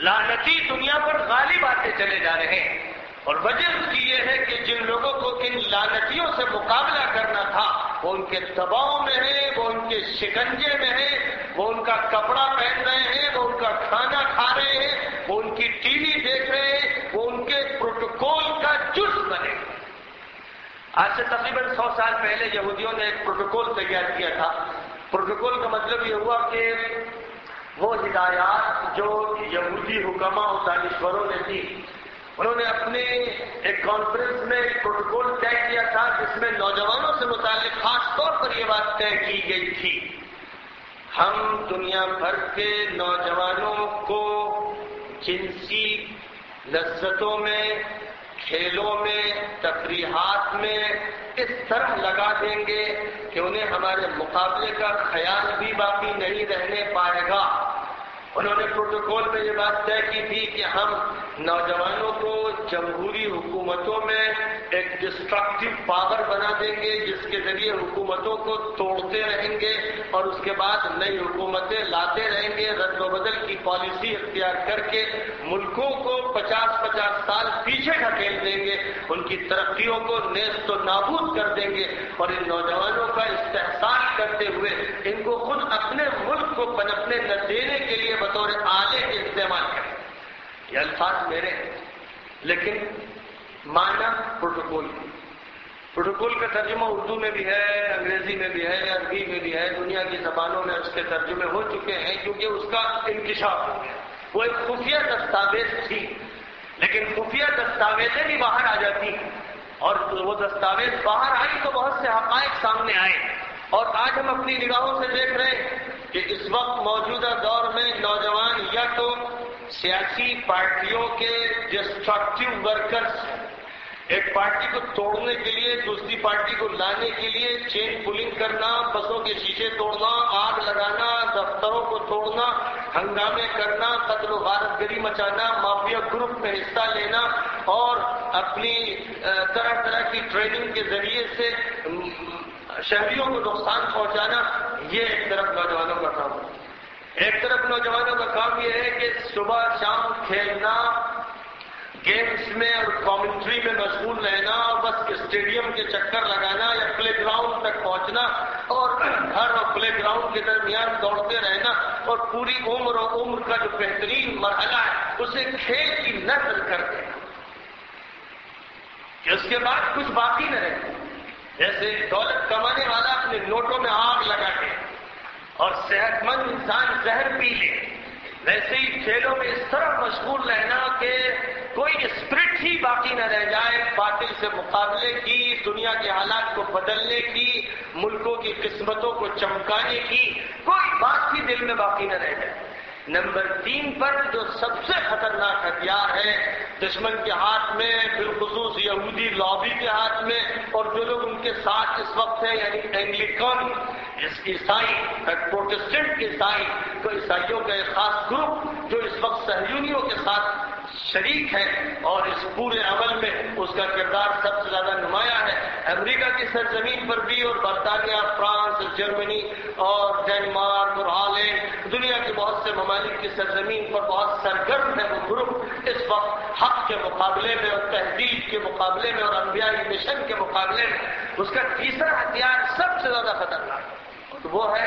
Speaker 2: لعنتی دنیا پر غالب آتے چلے جا رہے ہیں، اور وجہ اس کی یہ ہے کہ جن لوگوں کو ان لعنتیوں سے مقابلہ کرنا تھا وہ ان کے دباؤ میں ہیں، وہ ان کے شکنجے میں ہیں، وہ ان کا کپڑا پہن رہے ہیں، وہ ان کا کھانا کھا رہے ہیں، وہ ان کی ٹی وی دیکھ رہے ہیں، وہ ان کے پروٹوکول کا جز بنے۔ آج سے تقریباً 100 سال پہلے یہودیوں نے ایک پروٹوکول تیار کیا تھا۔ پروٹوکول کا مطلب یہ ہوا کہ وہ ہدایات جو یہودی حکما اور دانشوروں نے دی، انہوں نے اپنے ایک کانفرنس میں ایک پروٹوکول طے کیا تھا جس میں نوجوانوں سے متعلق خاص طور پر یہ بات طے کی گئی تھی، ہم دنیا بھر کے نوجوانوں کو جنسی لذتوں میں، کھیلوں میں، تفریحات میں اس طرح لگا دیں گے کہ انہیں ہمارے مقابلے کا خیال بھی باقی نہیں رہنے پائے گا۔ انہوں نے پروٹوکول میں یہ بات طے کی تھی کہ ہم نوجوانوں کو جمہوری حکومتوں میں ایک ڈسٹرکٹیو پاور بنا دیں گے جس کے ذریعے حکومتوں کو توڑتے رہیں گے اور اس کے بعد نئی حکومتیں لاتے رہیں گے، رد و بدل کی پالیسی اختیار کر کے ملکوں کو 50-50 سال پیچھے ڈھکیل دیں گے، ان کی ترقیوں کو نیست و نابود کر دیں گے، اور ان نوجوانوں کا استحصال کرتے ہوئے ان کو خود اپنے ملک کو پنپنے نہ دینے کے لیے بطور آلے کے استعمال کریں۔ یہ الفاظ میرے ہیں لیکن معنی پروٹوکول کا ترجمہ اردو میں بھی ہے، انگریزی میں بھی ہے، عربی میں بھی ہے، دنیا کی زبانوں میں اس کے ترجمے ہو چکے ہیں کیونکہ اس کا انکشاف ہو گیا۔ وہ ایک خفیہ دستاویز تھی، لیکن خفیہ دستاویزیں بھی باہر آ جاتی ہیں، اور وہ دستاویز باہر آئی تو بہت سے حقائق سامنے آئے، اور آج ہم اپنی نگاہوں سے دیکھ رہے ہیں کہ اس وقت موجودہ دور میں نوجوان یا تو سیاسی پارٹیوں کے ڈسٹرکٹیو ورکرز ہیں، ایک پارٹی کو توڑنے کے لیے دوسری پارٹی کو لانے کے لیے چین پولنگ کرنا، بسوں کے شیشے توڑنا، آگ لگانا، دفتروں کو توڑنا، ہنگامے کرنا، قتل و غارت گری مچانا، مافیا گروپ میں حصہ لینا اور اپنی طرح طرح کی ٹریننگ کے ذریعے سے شہریوں کو نقصان پہنچانا، یہ ایک طرف نوجوانوں کا کام ہے۔ ایک طرف نوجوانوں کا کام یہ ہے کہ صبح شام کھیلنا، گیمز میں اور کامنٹری میں مشغول رہنا، اور بس اسٹیڈیم کے چکر لگانا یا پلے گراؤنڈ تک پہنچنا اور گھر اور پلے گراؤنڈ کے درمیان دوڑتے رہنا، اور پوری عمر اور عمر کا جو بہترین مرحلہ ہے اسے کھیل کی نسل کر دینا کہ اس کے بعد کچھ باقی نہ رہے۔ جیسے دولت کمانے والا اپنے نوٹوں میں آگ لگا کے اور صحت مند انسان زہر پی لے، ویسے ہی کھیلوں میں اس طرح مشغول رہنا کہ کوئی اسپرٹ ہی باقی نہ رہ جائے باطل سے مقابلے کی، دنیا کے حالات کو بدلنے کی، ملکوں کی قسمتوں کو چمکانے کی، کوئی بات بھی دل میں باقی نہ رہ جائے۔ نمبر 3 پر جو سب سے خطرناک ہتھیار ہے دشمن کے ہاتھ میں، بالخصوص یہودی لابی کے ہاتھ میں، اور جو لوگ ان کے ساتھ اس وقت ہیں یعنی اینگلیکن عیسائی، پروٹسٹنٹ عیسائی، تو عیسائیوں کا ایک خاص گروپ جو اس وقت صہیونیوں کے ساتھ شریک ہے اور اس پورے عمل میں اس کا کردار سب سے زیادہ نمایاں ہے۔ امریکہ کی سرزمین پر بھی اور برطانیہ، فرانس، جرمنی اور ڈنمارک اور ہالینڈ، دنیا کے بہت سے ممالک کی سرزمین پر بہت سرگرم ہے وہ گروپ اس وقت حق کے مقابلے میں اور تہذیب کے مقابلے میں اور انبیائی مشن کے مقابلے میں۔ اس کا تیسرا ہتھیار سب سے زیادہ خطرناک وہ ہے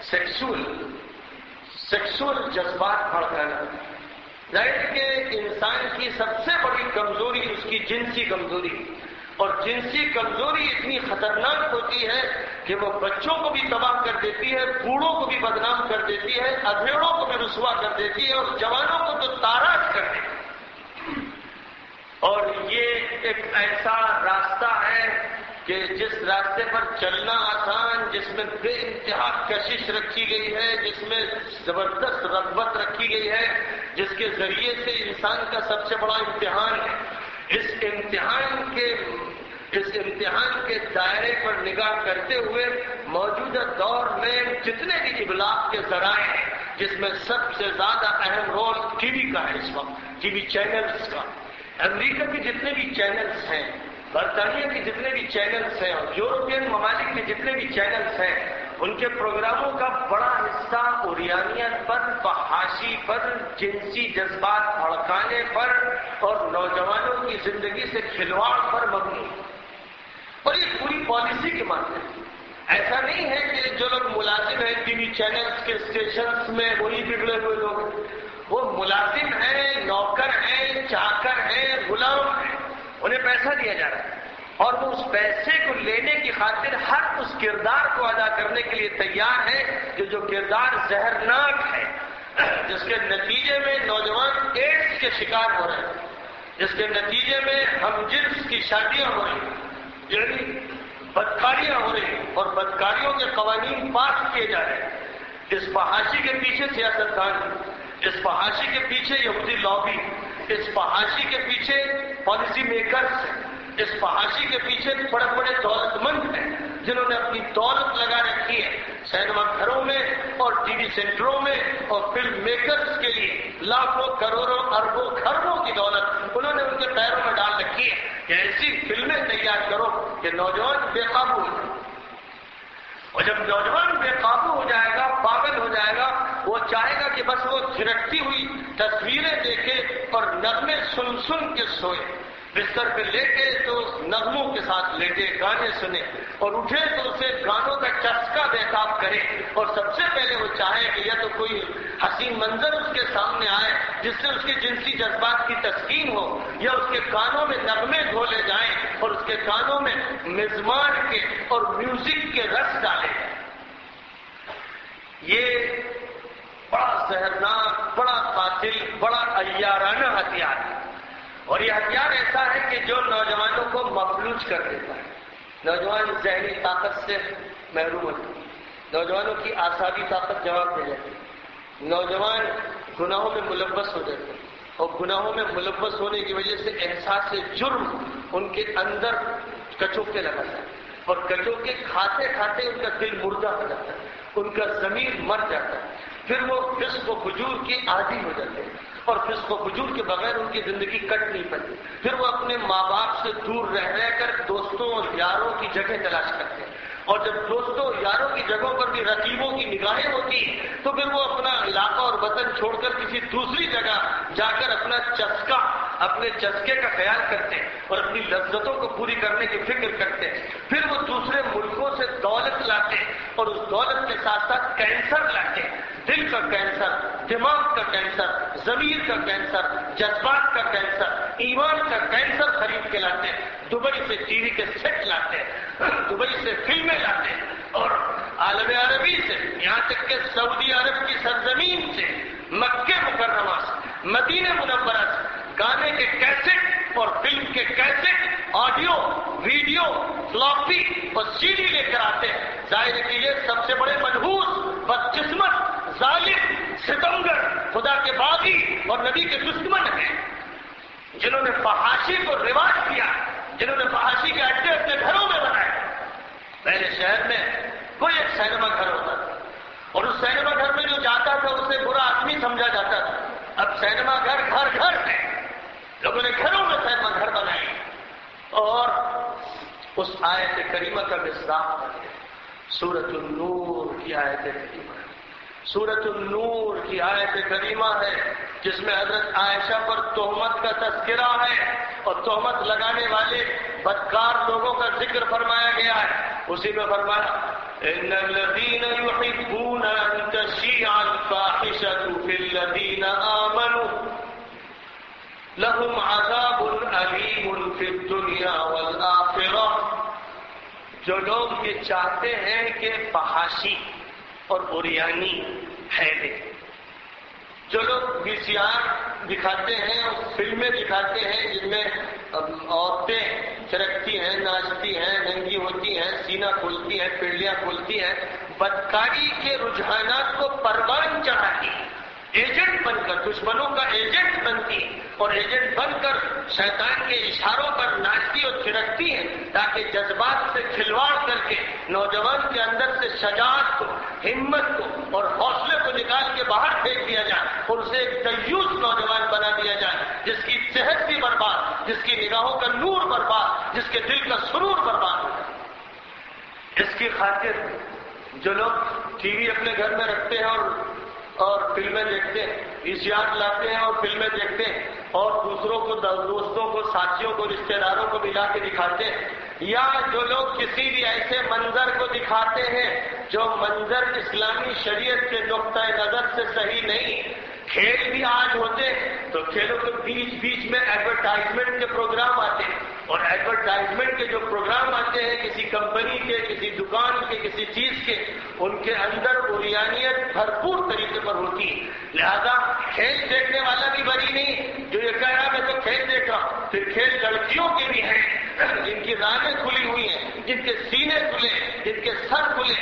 Speaker 2: سیکسول جذبات بھڑکانا۔ ظاہر کہ انسان کی سب سے بڑی کمزوری اس کی جنسی کمزوری، اور جنسی کمزوری اتنی خطرناک ہوتی ہے کہ وہ بچوں کو بھی تباہ کر دیتی ہے، بوڑھوں کو بھی بدنام کر دیتی ہے، ادھیڑوں کو بھی رسوا کر دیتی ہے اور جوانوں کو تو تاراج کر دیتی ہے۔ اور یہ ایک ایسا راستہ ہے کہ جس راستے پر چلنا آسان، جس میں بے انتہا کشش رکھی گئی ہے، جس میں زبردست رغبت رکھی گئی ہے، جس کے ذریعے سے انسان کا سب سے بڑا امتحان ہے، اس امتحان کے دائرے پر نگاہ کرتے ہوئے موجودہ دور میں جتنے بھی ابلاغ کے ذرائع ہیں، جس میں سب سے زیادہ اہم رول ٹی وی کا ہے، اس وقت ٹی وی چینلز کا، امریکہ کے جتنے بھی چینلز ہیں، برطانیہ کے جتنے بھی چینلز ہیں اور یورپین ممالک کے جتنے بھی چینلز ہیں، ان کے پروگراموں کا بڑا حصہ اوریانیت پر، فحاشی پر، جنسی جذبات بھڑکانے پر اور نوجوانوں کی زندگی سے کھلواڑ پر مبنی ہے، اور یہ پوری پالیسی کے مانتے ہیں۔ ایسا نہیں ہے کہ جو لوگ ملازم ہیں ٹی وی چینلز کے اسٹیشنز میں وہی بگڑے ہوئے لوگ ہیں، وہ ملازم ہیں، نوکر ہیں، چاکر ہیں، غلام ہیں، انہیں پیسہ دیا جا رہا ہے اور وہ اس پیسے کو لینے کی خاطر ہر اس کردار کو ادا کرنے کے لیے تیار ہے کہ جو کردار زہرناک ہے، جس کے نتیجے میں نوجوان ایڈز کے شکار ہو رہے ہیں، جس کے نتیجے میں ہم جنس کی شادیاں ہو رہی ہیں، یعنی بدکاریاں ہو رہی ہیں اور بدکاریوں کے قوانین پاس کیے جا رہے ہیں۔ اس فحاشی کے پیچھے سیاستدان، اس فحاشی کے پیچھے یہودی لابی، اس فحاشی کے پیچھے پالیسی میکرز ہیں، اس فحاشی کے پیچھے بڑے بڑے دولت مند ہیں جنہوں نے اپنی دولت لگا رکھی ہے سینما گھروں میں اور ٹی وی سینٹروں میں، اور فلم میکرز کے لیے لاکھوں کروڑوں اربوں خربوں کی دولت انہوں نے ان کے پیروں میں ڈال رکھی ہے کہ ایسی فلمیں تیار کرو کہ نوجوان بے قابو ہو جائے، اور جب نوجوان بے قابو ہو جائے گا، پاگل ہو جائے گا، وہ چاہے گا کہ بس وہ جھرکتی ہوئی تصویریں دیکھے اور نغمے سن سن کے سوئے، بستر پہ لیٹے تو نغموں کے ساتھ لیٹے، گانے سنے، اور اٹھے تو اسے گانوں کا چسکا بےتاب کرے، اور سب سے پہلے وہ چاہے کہ یا تو کوئی حسین منظر اس کے سامنے آئے جس سے اس کے جنسی جذبات کی تسکین ہو، یا اس کے کانوں میں نغمے گھولے جائیں اور اس کے کانوں میں مزمار کے اور میوزک کے رس ڈالے جائیں۔ یہ بڑا زہرناک، بڑا قاتل، بڑا عیارانہ ہتھیار ہے، اور یہ ہتھیار ایسا ہے کہ جو نوجوانوں کو مفلوج کر دیتا ہے۔ نوجوان ذہنی طاقت سے محروم ہوتے ہیں، نوجوانوں کی اعصابی طاقت جواب دے جاتی ہے، نوجوان گناہوں میں ملوث ہو جاتے ہیں، اور گناہوں میں ملوث ہونے کی وجہ سے احساس جرم ان کے اندر کچوکے لگاتا ہے، اور کچوکے کھاتے کھاتے ان کا دل مردہ ہو جاتا ہے، ان کا ضمیر مر جاتا ہے، پھر وہ فسق و فجور کے عادی ہو جاتے ہیں، اور فسق و فجور کے بغیر ان کی زندگی کٹ نہیں پاتی، پھر وہ اپنے ماں باپ سے دور رہ کر دوستوں اور یاروں کی جگہ تلاش کرتے ہیں، اور جب دوستوں یاروں کی جگہوں پر بھی رقیبوں کی نگاہیں ہوتی تو پھر وہ اپنا علاقہ اور وطن چھوڑ کر کسی دوسری جگہ جا کر اپنے چسکے کا خیال کرتے ہیں اور اپنی لذتوں کو پوری کرنے کی فکر کرتے ہیں، پھر وہ دوسرے ملکوں سے دولت لاتے ہیں اور اس دولت کے ساتھ ساتھ کینسر لاتے ہیں، دل کا کینسر، دماغ کا کینسر، ضمیر کا کینسر، جذبات کا کینسر، ایمان کا کینسر خرید کے لاتے ہیں، دبئی سے ٹی وی کے سیٹ لاتے ہیں، دبئی سے فلمیں لاتے ہیں، اور عالم عربی سے یہاں تک کہ سعودی عرب کی سرزمین سے، مکہ مکرمہ سے، مدینہ منورہ سے گانے کے کیسٹ اور فلم کے کیسٹ، آڈیو، ویڈیو، فلاپی اور سی ڈی لے کر آتے ہیں۔ ظاہر ہے کہ یہ سب سے بڑے منحوس، بدقسمت، ظالم، ستمگر، خدا کے باغی اور نبی کے دشمن ہیں، جنہوں نے فحاشی کو رواج کیا، جنہوں نے فحاشی کے اڈے اپنے گھروں میں بنائے۔ پہلے شہر میں کوئی ایک سینما گھر ہوتا تھا، اور اس سینما گھر میں جو جاتا تھا اسے برا آدمی سمجھا جاتا تھا۔ اب سینما گھر گھر گھر ہے، لوگوں نے گھروں میں سینما گھر بنائے، اور اس آیت کریمہ کا مصداق ہے سورۃ النور کی آیت کریمہ۔ سورۃ النور کی آیت کریمہ ہے جس میں حضرت عائشہ پر تہمت کا تذکرہ ہے اور تہمت لگانے والے بدکار لوگوں کا ذکر فرمایا گیا ہے۔ اسی میں فرمایا ان الذين يحبون ان تشيع الفاحشة في الذين آمنوا لهم عذاب أليم في الدنيا والآخرة۔ جو لوگ یہ چاہتے ہیں کہ فحاشی اور بریانی پھیلے، جو لوگ وی سی آر دکھاتے ہیں اور فلمیں دکھاتے ہیں جن میں عورتیں چرکتی ہیں، ناچتی ہیں، ننگی ہوتی ہیں، سینہ کھولتی ہیں، پنڈلیاں کھولتی ہیں، بدکاری کے رجحانات کو پروان چڑھاتی، ایجنٹ بن کر دشمنوں کا ایجنٹ بنتی اور ایجنٹ بن کر شیطان کے اشاروں پر ناچتی اور چھڑکتی ہیں تاکہ جذبات سے کھلواڑ کر کے نوجوان کے اندر سے شجاعت کو، ہمت کو اور حوصلے کو نکال کے باہر پھینک دیا جائے اور اسے ایک دیوس نوجوان بنا دیا جائے جس کی صحت بھی برباد، جس کی نگاہوں کا نور برباد، جس کے دل کا سرور برباد ہو جائے۔ اس کی خاطر جو لوگ ٹی وی اپنے گھر میں رکھتے ہیں اور فلمیں دیکھتے ہیں، وی سی آر لاتے ہیں اور فلمیں دیکھتے ہیں اور دوسروں کو، دوستوں کو، ساتھیوں کو، رشتہ داروں کو ملا کے دکھاتے ہیں، یا جو لوگ کسی بھی ایسے منظر کو دکھاتے ہیں جو منظر اسلامی شریعت کے نقطۂ نظر سے صحیح نہیں۔ کھیل بھی آج ہوتے ہیں تو کھیلوں کے بیچ بیچ میں ایڈورٹائزمنٹ کے پروگرام آتے ہیں، اور ایڈورٹائزمنٹ کے جو پروگرام آتے ہیں کسی کمپنی کے، کسی دکان کے، کسی چیز کے، ان کے اندر بریانیت بھرپور طریقے پر ہوتی ہے۔ لہذا کھیل دیکھنے والا بھی بری نہیں جو یہ کہہ رہا میں تو کھیل دیکھ رہا ہوں۔ پھر کھیل لڑکیوں کے بھی ہیں جن کی رانیں کھلی ہوئی ہیں، جن کے سینے کھلے، جن کے سر کھلے۔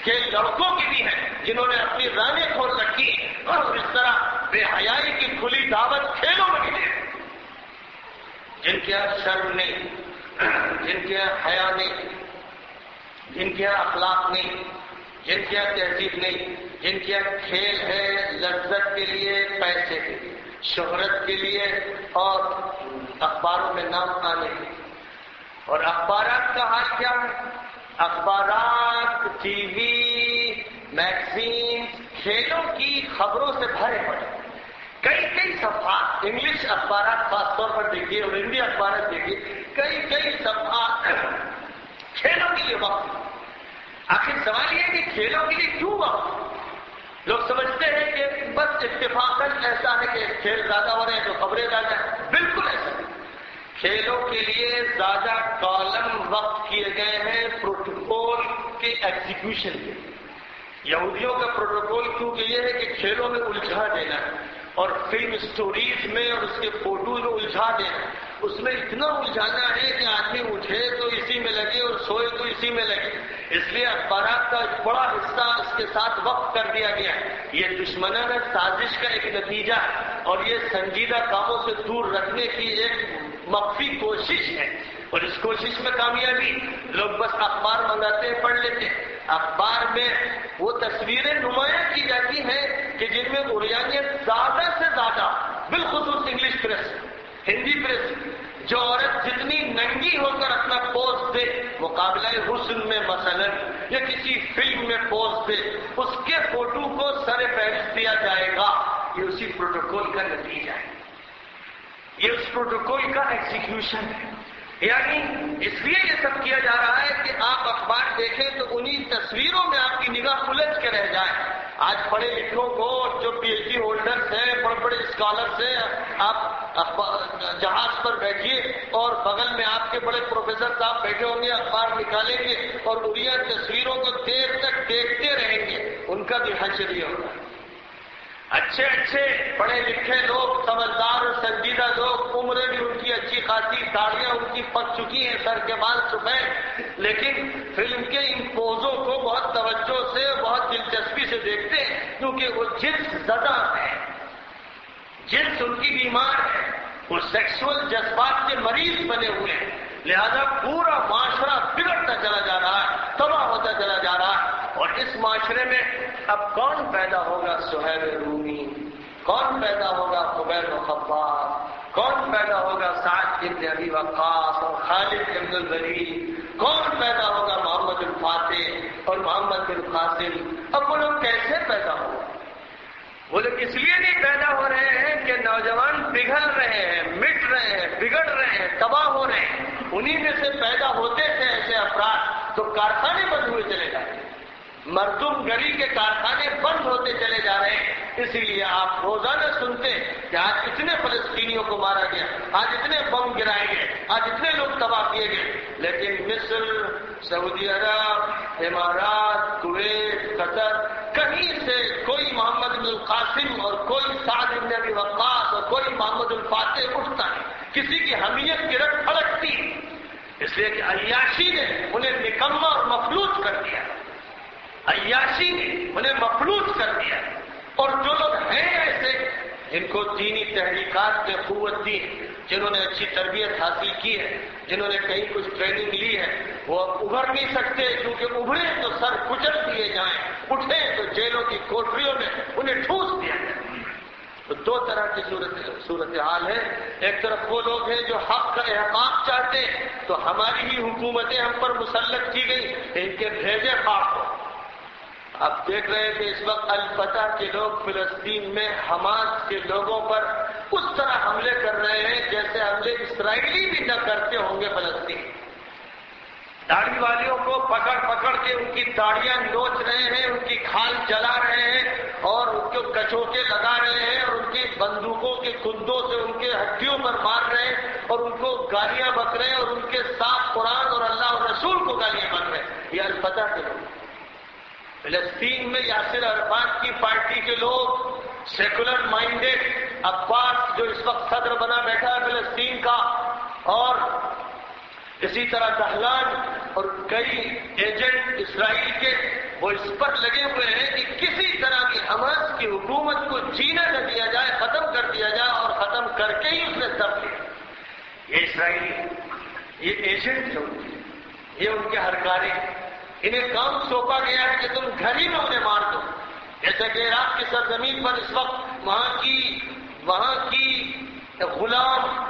Speaker 2: کھیل لڑکوں کی بھی ہیں جنہوں نے اپنی رانیں کھول رکھی، اور اس طرح بے حیائی کی کھلی دعوت کھیلوں میں ملے، جن کے یہاں شرم نہیں، جن کے یہاں حیا نہیں، جن کے یہاں اخلاق نہیں، جن کے یہاں تہذیب نہیں، جن کے یہاں کھیل ہے لذت کے لیے، پیسے کے لیے، شہرت کے لیے اور اخباروں میں نام آنے کے لیے۔ اور اخبارات کا حال کیا ہے؟ اخبارات، ٹی وی، میگزین کھیلوں کی خبروں سے بھرے پڑے، کئی صفحات، انگلش اخبارات خاص طور پر دیکھیے اور ہندی اخبارات دیکھیے، کئی صفحات کھیلوں کے لیے وقت۔ آخر سوال یہ ہے کہ کھیلوں کے لیے کیوں وقت؟ لوگ سمجھتے ہیں کہ بس اتفاقاً ایسا ہے کہ کھیل زیادہ ہو رہے ہیں تو خبریں زیادہ ہیں، بالکل ایسا نہیں۔ کھیلوں کے لیے زیادہ کالم وقت کیے گئے ہیں پروٹوکول کے ایگزیکیوشن کے لیے۔ یہودیوں کا پروٹوکول کیونکہ یہ ہے کہ کھیلوں میں الجھا دینا ہے اور فلم سٹوریز میں اور اس کے فوٹوز میں الجھا دینا، اس میں اتنا الجھانا ہے کہ آدمی اٹھے تو اسی میں لگے اور سوئے تو اسی میں لگے۔ اس لیے اخبارات کا ایک بڑا حصہ اس کے ساتھ وقف کر دیا گیا ہے. یہ دشمنانہ سازش کا ایک نتیجہ ہے اور یہ سنجیدہ کاموں سے دور رکھنے کی ایک مخفی کوشش ہے. اور اس کوشش میں کامیابی لوگ بس اخبار منگاتے ہیں، پڑھ لیتے ہیں. اخبار میں وہ تصویریں نمایاں کی جاتی ہیں کہ جن میں عریانیت زیادہ سے زیادہ، بالخصوص انگلش پریس، ہندی پریس، جو عورت جتنی ننگی ہو کر اپنا پوز دے مقابلہ حسن میں مثلا یا کسی فلم میں پوز دے، اس کے فوٹو کو سر فہرست دیا جائے گا. یہ اسی پروٹوکول کا نتیجہ ہے، یہ اس پروٹوکول کا ایگزیکیوشن ہے. یعنی اس لیے یہ سب کیا جا رہا ہے کہ آپ اخبار دیکھیں تو انہی تصویروں میں آپ کی نگاہ الجھ کے رہ جائے. آج پڑھے لکھوں کو جو پی ایچ ڈی ہولڈرز ہیں، بڑے بڑے اسکالرز ہیں، آپ جہاز پر بیٹھیے اور بغل میں آپ کے بڑے پروفیسر صاحب بیٹھے ہوں گے، اخبار نکالیں گے اور انہی تصویروں کو دیر تک دیکھتے رہیں گے. ان کا بھی حشر یہ ہوگا. اچھے اچھے پڑھے لکھے لوگ، سمجھدار اور سنجیدہ لوگ، عمریں بھی ان کی اچھی خاصی، داڑیاں ان کی پک چکی ہیں، سر کے بال سفید، لیکن فلم کے ان پوزوں کو بہت توجہ سے، بہت دلچسپی سے دیکھتے ہیں کیونکہ وہ جنس زدہ ہے، جنس ان کی بیمار ہے، وہ سیکسول جذبات کے مریض بنے ہوئے ہیں. لہذا پورا معاشرہ بگڑتا چلا جا رہا ہے، تباہ ہوتا چلا جا رہا ہے. اور اس معاشرے میں اب کون پیدا ہوگا؟ سہیل رومی، کون پیدا ہوگا؟ خبیب و خباب، کون پیدا ہوگا؟ سعد بن ابی وقاص اور خالد بن الولید، کون پیدا ہوگا؟ محمد الفاتح اور محمد بن قاسم. اب وہ لوگ کیسے پیدا ہوں؟ وہ لوگ اس لیے نہیں پیدا ہو رہے ہیں کہ نوجوان پگھل رہے ہیں، مٹ رہے ہیں، بگڑ رہے ہیں، تباہ ہو رہے ہیں. انہی میں سے پیدا ہوتے تھے ایسے افراد تو کارخانے بند ہوئے چلے جاتے ہیں، مردم گری کے کارخانے بند ہوتے چلے جا رہے ہیں. اسی لیے آپ روزانہ سنتے کہ آج اتنے فلسطینیوں کو مارا گیا، آج اتنے بم گرائے گئے، آج اتنے لوگ تباہ کیے گئے. لیکن مصر، سعودی عرب، امارات، کویت، قطر، کہیں سے کوئی محمد بن القاسم اور کوئی سعد بن ابی وقاص اور کوئی محمد الفاتح اٹھتا نہیں. کسی کی حمیت کی رٹ پھڑکتی، اس لیے کہ عیاشی نے انہیں نکما اور مفلوج کر دیا. عیاشی نے انہیں مفلوج کر دیا. اور جو لوگ ہیں ایسے جن کو دینی تحریکات نے قوت دی، جنہوں نے اچھی تربیت حاصل کی ہے، جنہوں نے کہیں کچھ ٹریننگ لی ہے، وہ ابھر نہیں سکتے کیونکہ ابھرے تو سر کچل دیے جائیں، اٹھے تو جیلوں کی کوٹریوں میں انہیں ٹھوس دیا جائے. تو دو طرح کی صورتحال ہے. ایک طرف وہ لوگ ہیں جو حق کا احقاق چاہتے ہیں، تو ہماری ہی حکومتیں ہم پر مسلط کی گئی، ان کے بھیجے خاک ہو. آپ دیکھ رہے ہیں کہ اس وقت الفتح کے لوگ فلسطین میں حماس کے لوگوں پر اس طرح حملے کر رہے ہیں جیسے حملے اسرائیلی بھی نہ کرتے ہوں گے. فلسطین داڑھی والیوں کو پکڑ پکڑ کے ان کی داڑیاں نوچ رہے ہیں، ان کی کھال جلا رہے ہیں اور ان کو کچوکے لگا رہے ہیں اور ان کی بندوقوں کے کندوں سے ان کے ہڈیوں پر مار رہے ہیں اور ان کو گالیاں بک رہے ہیں اور ان کے ساتھ قرآن اور اللہ اور رسول کو گالیاں بک رہے ہیں. یہ الفتح کے لوگ. فلسطین میں یاسر عرفات کی پارٹی کے لوگ، سیکولر مائنڈیڈ، عباس جو اس وقت صدر بنا بیٹھا ہے فلسطین کا، اور اسی طرح دہلان اور کئی ایجنٹ اسرائیل کے، وہ اس پر لگے ہوئے ہیں کہ کسی طرح کی حماس کی حکومت کو جینا نہ دیا جائے، ختم کر دیا جائے اور ختم کر کے ہی اس نے دب لیا. یہ اسرائیلی، یہ ایجنٹ جو یہ ان کے ہرکارے، انہیں کام سونپا گیا ہے کہ تم گھر ہی میں انہیں مار دو. جیسا کہ عراق کی سرزمین پر اس وقت وہاں کی غلام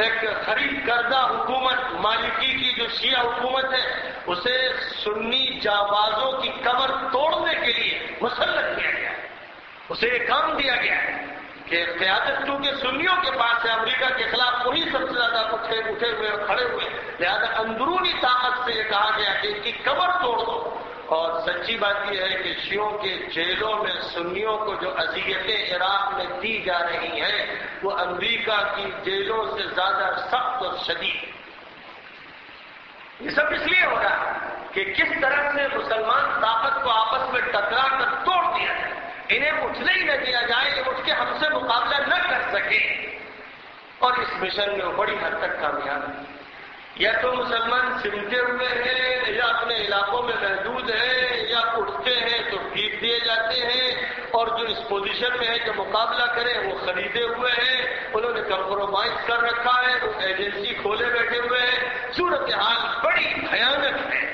Speaker 2: ایک خرید کردہ حکومت، مالکی کی جو شیعہ حکومت ہے، اسے سنی جانبازوں کی کمر توڑنے کے لیے مسلط کیا گیا ہے. اسے یہ کام دیا گیا ہے کہ قیادت کیونکہ سنیوں کے پاس ہے، امریکہ کے خلاف وہی سب سے زیادہ اٹھے ہوئے اور کھڑے ہوئے، لہذا اندرونی طاقت سے یہ کہا گیا کہ ان کی کمر توڑ دو. اور سچی بات یہ ہے کہ شیعوں کے جیلوں میں سنیوں کو جو اذیتیں عراق میں دی جا رہی ہیں وہ امریکہ کی جیلوں سے زیادہ سخت اور شدید. یہ سب اس لیے ہو رہا ہے کہ کس طرح سے مسلمان طاقت کو آپس میں ٹکرا کر توڑ دیا جائے، انہیں اٹھنے ہی نہ دیا جائے، یہ اٹھ کے ہم سے مقابلہ نہ کر سکے. اور اس مشن میں وہ بڑی حد تک کامیاب ہے. یا تو مسلمان سمٹے ہوئے ہیں یا اپنے علاقوں میں محدود ہیں یا اٹھتے ہیں تو پھینک دیے جاتے ہیں، اور جو اس پوزیشن میں ہے کہ مقابلہ کریں وہ خریدے ہوئے ہیں، انہوں نے کمپرومائز کر رکھا ہے، وہ ایجنسی کھولے بیٹھے ہوئے ہیں۔ صورتحال بڑی بھیانک ہے۔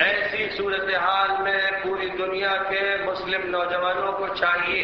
Speaker 2: ایسی صورتحال میں پوری دنیا کے مسلم نوجوانوں کو چاہیے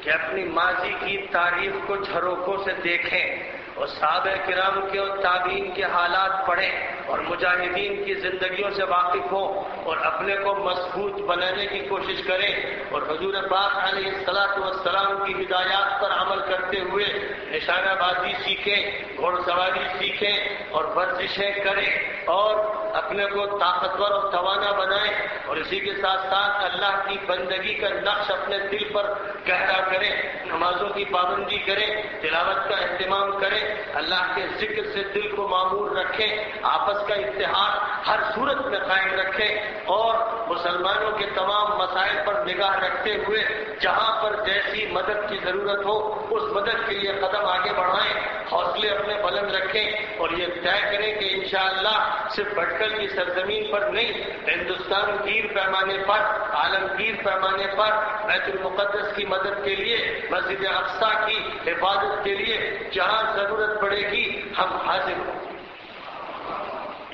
Speaker 2: کہ اپنی ماضی کی تاریخ کو جھروکوں سے دیکھیں اور صحابہ کرام کے اور تابعین کے حالات پڑھیں اور مجاہدین کی زندگیوں سے واقف ہوں اور اپنے کو مضبوط بنانے کی کوشش کریں اور حضور پاک علیہ الصلوۃ والسلام کی ہدایات پر عمل کرتے ہوئے نشانہ بازی سیکھیں، گھوڑ سواری سیکھیں اور ورزشیں کریں اور اپنے کو طاقتور اور توانا بنائیں، اور اسی کے ساتھ ساتھ اللہ کی بندگی کا نقش اپنے دل پر گہرا کریں، نمازوں کی پابندی کریں، تلاوت کا اہتمام کریں، اللہ کے ذکر سے دل کو معمور رکھیں، آپس کا اتحاد ہر صورت میں قائم رکھیں اور مسلمانوں کے تمام مسائل پر نگاہ رکھتے ہوئے جہاں پر جیسی مدد کی ضرورت ہو اس مدد کے لیے قدم آگے بڑھائیں، حوصلے اپنے بلند رکھیں اور یہ طے کریں کہ انشاءاللہ صرف بھٹکل کی سرزمین پر نہیں، ہندوستان گیر پیمانے پر، عالمگیر پیمانے پر بیت المقدس کی مدد کے لیے، مسجد اقصیٰ کی حفاظت کے لیے جہاں ضرورت پڑے گی ہم حاضر ہوں۔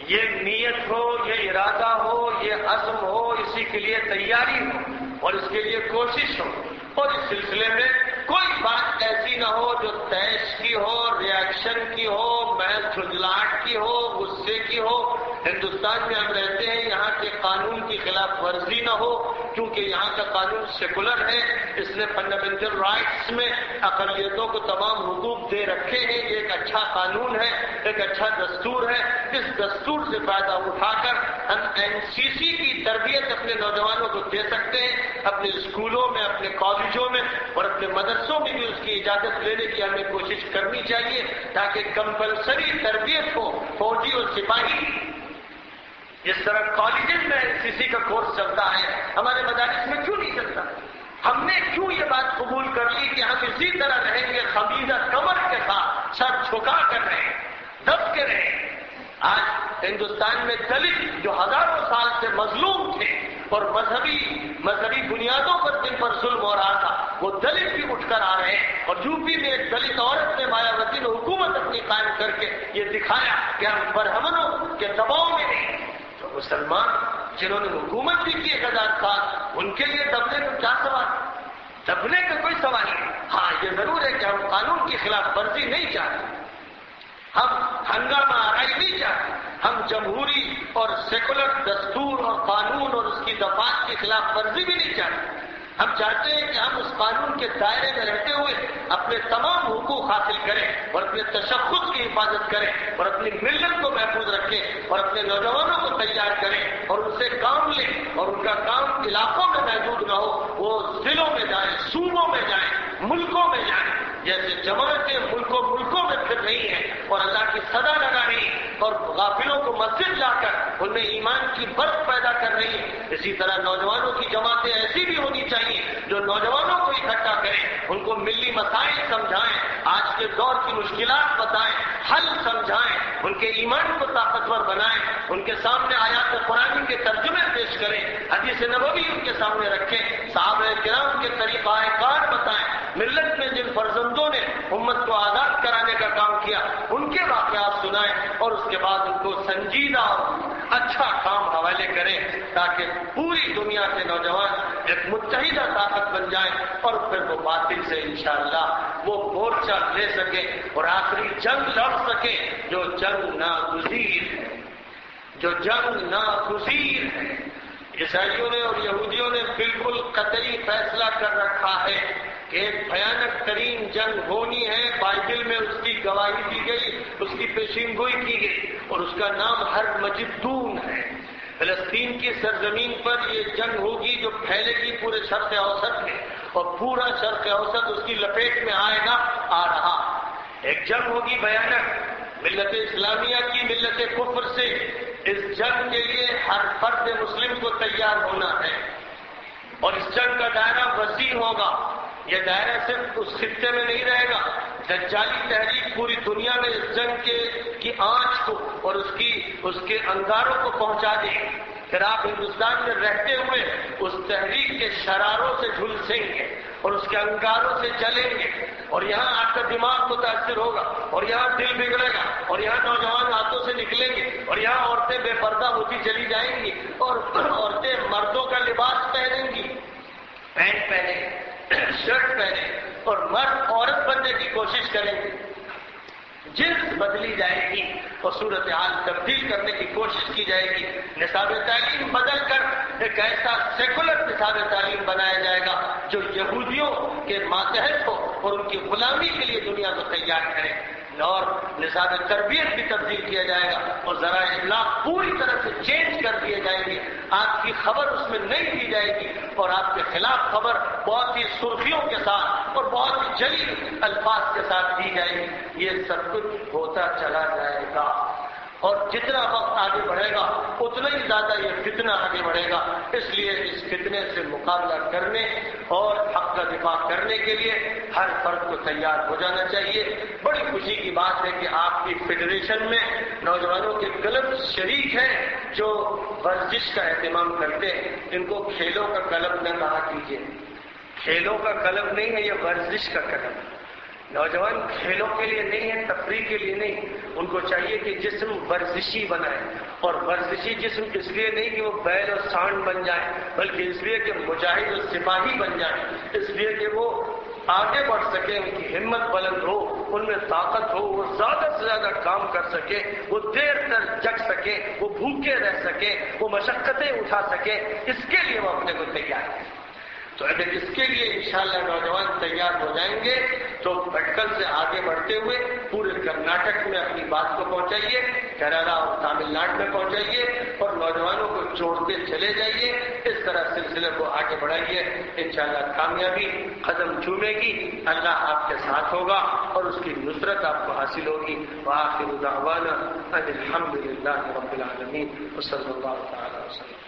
Speaker 2: یہ نیت ہو، یہ ارادہ ہو، یہ عزم ہو، اسی کے لیے تیاری ہو اور اس کے لیے کوشش ہو، اور اس سلسلے میں کوئی بات ایسی نہ ہو جو تیش کی ہو، ریاکشن کی ہو، محض جھنجھلاہٹ کی ہو، غصے کی ہو۔ ہندوستان میں ہم رہتے ہیں، یہاں کے قانون کی خلاف ورزی نہ ہو، کیونکہ یہاں کا قانون سیکولر ہے، اس نے فنڈامنٹل رائٹس میں اقلیتوں کو تمام حقوق دے رکھے ہیں۔ یہ ایک اچھا قانون ہے، ایک اچھا دستور ہے۔ اس دستور سے فائدہ اٹھا کر ہم NCC کی تربیت اپنے نوجوانوں کو دے سکتے ہیں، اپنے اسکولوں میں، اپنے کالجوں میں اور اپنے مدرسوں میں بھی اس کی اجازت لینے کی ہمیں کوشش کرنی چاہیے تاکہ کمپلسری تربیت ہو فوجی اور سپاہی۔ جس طرح کالجز میں NCC کا کورس چلتا ہے، ہمارے مدارس میں کیوں نہیں چلتا؟ ہم نے کیوں یہ بات قبول کر لی کہ ہم اسی طرح رہیں گے، خمیزہ کمر کے ساتھ، سر جھکا کر رہیں، دب کے رہیں؟ آج ہندوستان میں دلت جو ہزاروں سال سے مظلوم تھے اور مذہبی بنیادوں پر جن پر ظلم ہو رہا تھا، وہ دلت بھی اٹھ کر آ رہے ہیں، اور یوپی میں ایک دلت عورت نے مایاوتی نے حکومت اپنی قائم کر کے یہ دکھایا کہ ہم برہمنوں کے دباؤ میں نہیں۔ تو مسلمان جنہوں نے حکومت بھی کی 1000 سال، ان کے لیے دبنے کا کیا سوال؟ دبنے کا کوئی سوال نہیں۔ ہاں یہ ضرور ہے کہ ہم قانون کی خلاف ورزی نہیں چاہتے، ہم ہنگامہ آرائی نہیں چاہتے، ہم جمہوری اور سیکولر دستور اور قانون اور اس کی دفعات کی خلاف ورزی بھی نہیں چاہتے۔ ہم چاہتے ہیں کہ ہم اس قانون کے دائرے میں رہتے ہوئے اپنے تمام حقوق حاصل کریں اور اپنے تشخص کی حفاظت کریں اور اپنی ملت کو محفوظ رکھیں اور اپنے نوجوانوں کو تیار کریں اور ان سے کام لیں، اور ان کا کام علاقوں میں محدود نہ ہو، وہ ضلعوں میں جائیں، صوبوں میں جائیں، ملکوں میں جائیں۔ جیسے جماعتیں ملکوں میں پھر رہی ہیں اور اللہ کی صدا لگا رہی اور غافلوں کو مسجد لا کر ان میں ایمان کی برق پیدا کر رہی ہیں، اسی طرح نوجوانوں کی جماعتیں ایسی بھی ہونی چاہیے جو نوجوانوں کو اکٹھا کریں، ان کو ملی مسائل سمجھائیں، آج کے دور کی مشکلات بتائیں، حل سمجھائیں، ان کے ایمان کو طاقتور بنائیں، ان کے سامنے آیات قرآن کے ترجمے پیش کریں، حدیث نبوی ان کے سامنے رکھیں، صحابہ کرام کے طریقہ کار بتائیں، ملت میں جن فرزندوں نے امت کو آزاد کرانے کا کام کیا ان کے واقعات سنائیں، اور اس کے بعد ان کو سنجیدہ اور اچھا کام حوالے کریں تاکہ پوری دنیا کے نوجوان ایک متحدہ طاقت بن جائیں اور پھر وہ باطل سے انشاءاللہ وہ مورچہ لے سکیں اور آخری جنگ لڑ سکیں جو جنگ ناگزیر ہے، جو جنگ ناگزیر ہے۔ عیسائیوں نے اور یہودیوں نے بالکل قطعی فیصلہ کر رکھا ہے کہ ایک بھیانک ترین جنگ ہونی ہے، بائبل میں اس کی گواہی دی گئی، اس کی پیشین گوئی کی گئی، اور اس کا نام ہرمجدون ہے۔ فلسطین کی سرزمین پر یہ جنگ ہوگی جو پھیلے گی پورے شرق اوسط میں، اور پورا شرق اوسط اس کی لپیٹ میں آئے گا، آ رہا۔ ایک جنگ ہوگی بھیانک ملت اسلامیہ کی ملت کفر سے۔ اس جنگ کے لیے ہر فرد مسلم کو تیار ہونا ہے، اور اس جنگ کا دائرہ وسیع ہوگا۔ یہ دائرہ صرف اس خطے میں نہیں رہے گا، دجالی تحریک پوری دنیا میں اس جنگ کی آنچ کو اور اس کے انگاروں کو پہنچا دے، پھر آپ ہندوستان میں رہتے ہوئے اس تحریک کے شراروں سے جھلسیں گے اور اس کے انگاروں سے جلیں گے، اور یہاں آپ کا دماغ متاثر ہوگا، اور یہاں دل بگڑے گا، اور یہاں نوجوان ہاتھوں سے نکلیں گے، اور یہاں عورتیں بے پردہ ہوتی چلی جائیں گی، اور عورتیں مردوں کا لباس پہنیں گی، پینٹ پہنے، شرٹ پہنے، اور مرد عورت بننے کی کوشش کریں گے، جنس بدلی جائے گی اور صورتحال تبدیل کرنے کی کوشش کی جائے گی، نصاب تعلیم بدل کر ایک ایسا سیکولر نصاب تعلیم بنایا جائے گا جو یہودیوں کے ماتحت ہو اور ان کی غلامی کے لیے دنیا کو تیار کرے، اور نصاب تربیت بھی تبدیل کیا جائے گا اور ذرائع ابلاغ پوری طرح سے چینج کر دیے جائیں گے، آپ کی خبر اس میں نہیں دی جائے گی اور آپ کے خلاف خبر بہت ہی سرخیوں کے ساتھ اور بہت ہی جلیل الفاظ کے ساتھ دی جائے گی۔ یہ سب کچھ ہوتا چلا جائے گا، اور جتنا وقت آگے بڑھے گا اتنا ہی زیادہ یہ فتنہ آگے بڑھے گا، اس لیے اس فتنے سے مقابلہ کرنے اور حق کا دفاع کرنے کے لیے ہر فرد کو تیار ہو جانا چاہیے۔ بڑی خوشی کی بات ہے کہ آپ کی فیڈریشن میں نوجوانوں کے کلب شریک ہیں جو ورزش کا اہتمام کرتے ہیں، ان کو کھیلوں کا کلب نہ کہا کیجیے، کھیلوں کا کلب نہیں ہے، یہ ورزش کا کلب ہے۔ نوجوان کھیلوں کے لیے نہیں ہے، تفریح کے لیے نہیں، ان کو چاہیے کہ جسم ورزشی بنائے، اور ورزشی جسم اس لیے نہیں کہ وہ بیل اور سانڈ بن جائے، بلکہ اس لیے کہ مجاہد اور سپاہی بن جائیں، اس لیے کہ وہ آگے بڑھ سکے، ان کی ہمت بلند ہو، ان میں طاقت ہو، وہ زیادہ سے زیادہ کام کر سکے، وہ دیر تک جگ سکے، وہ بھوکے رہ سکے، وہ مشقتیں اٹھا سکے، اس کے لیے وہ اپنے کو تیار ہے۔ تو اگر اس کے لیے انشاءاللہ نوجوان تیار ہو جائیں گے تو بھٹکل سے آگے بڑھتے ہوئے پورے کرناٹک میں اپنی بات کو پہنچائیے، کیرالہ اور تامل ناڈو میں پہنچائیے، اور نوجوانوں کو جوڑتے چلے جائیے، اس طرح سلسلے کو آگے بڑھائیے، انشاءاللہ کامیابی قدم چومے گی، اللہ آپ کے ساتھ ہوگا اور اس کی نصرت آپ کو حاصل ہوگی۔ وآخر دعوانا ان الحمد للہ رب العالمین، وصلی اللہ تعالی وسلم۔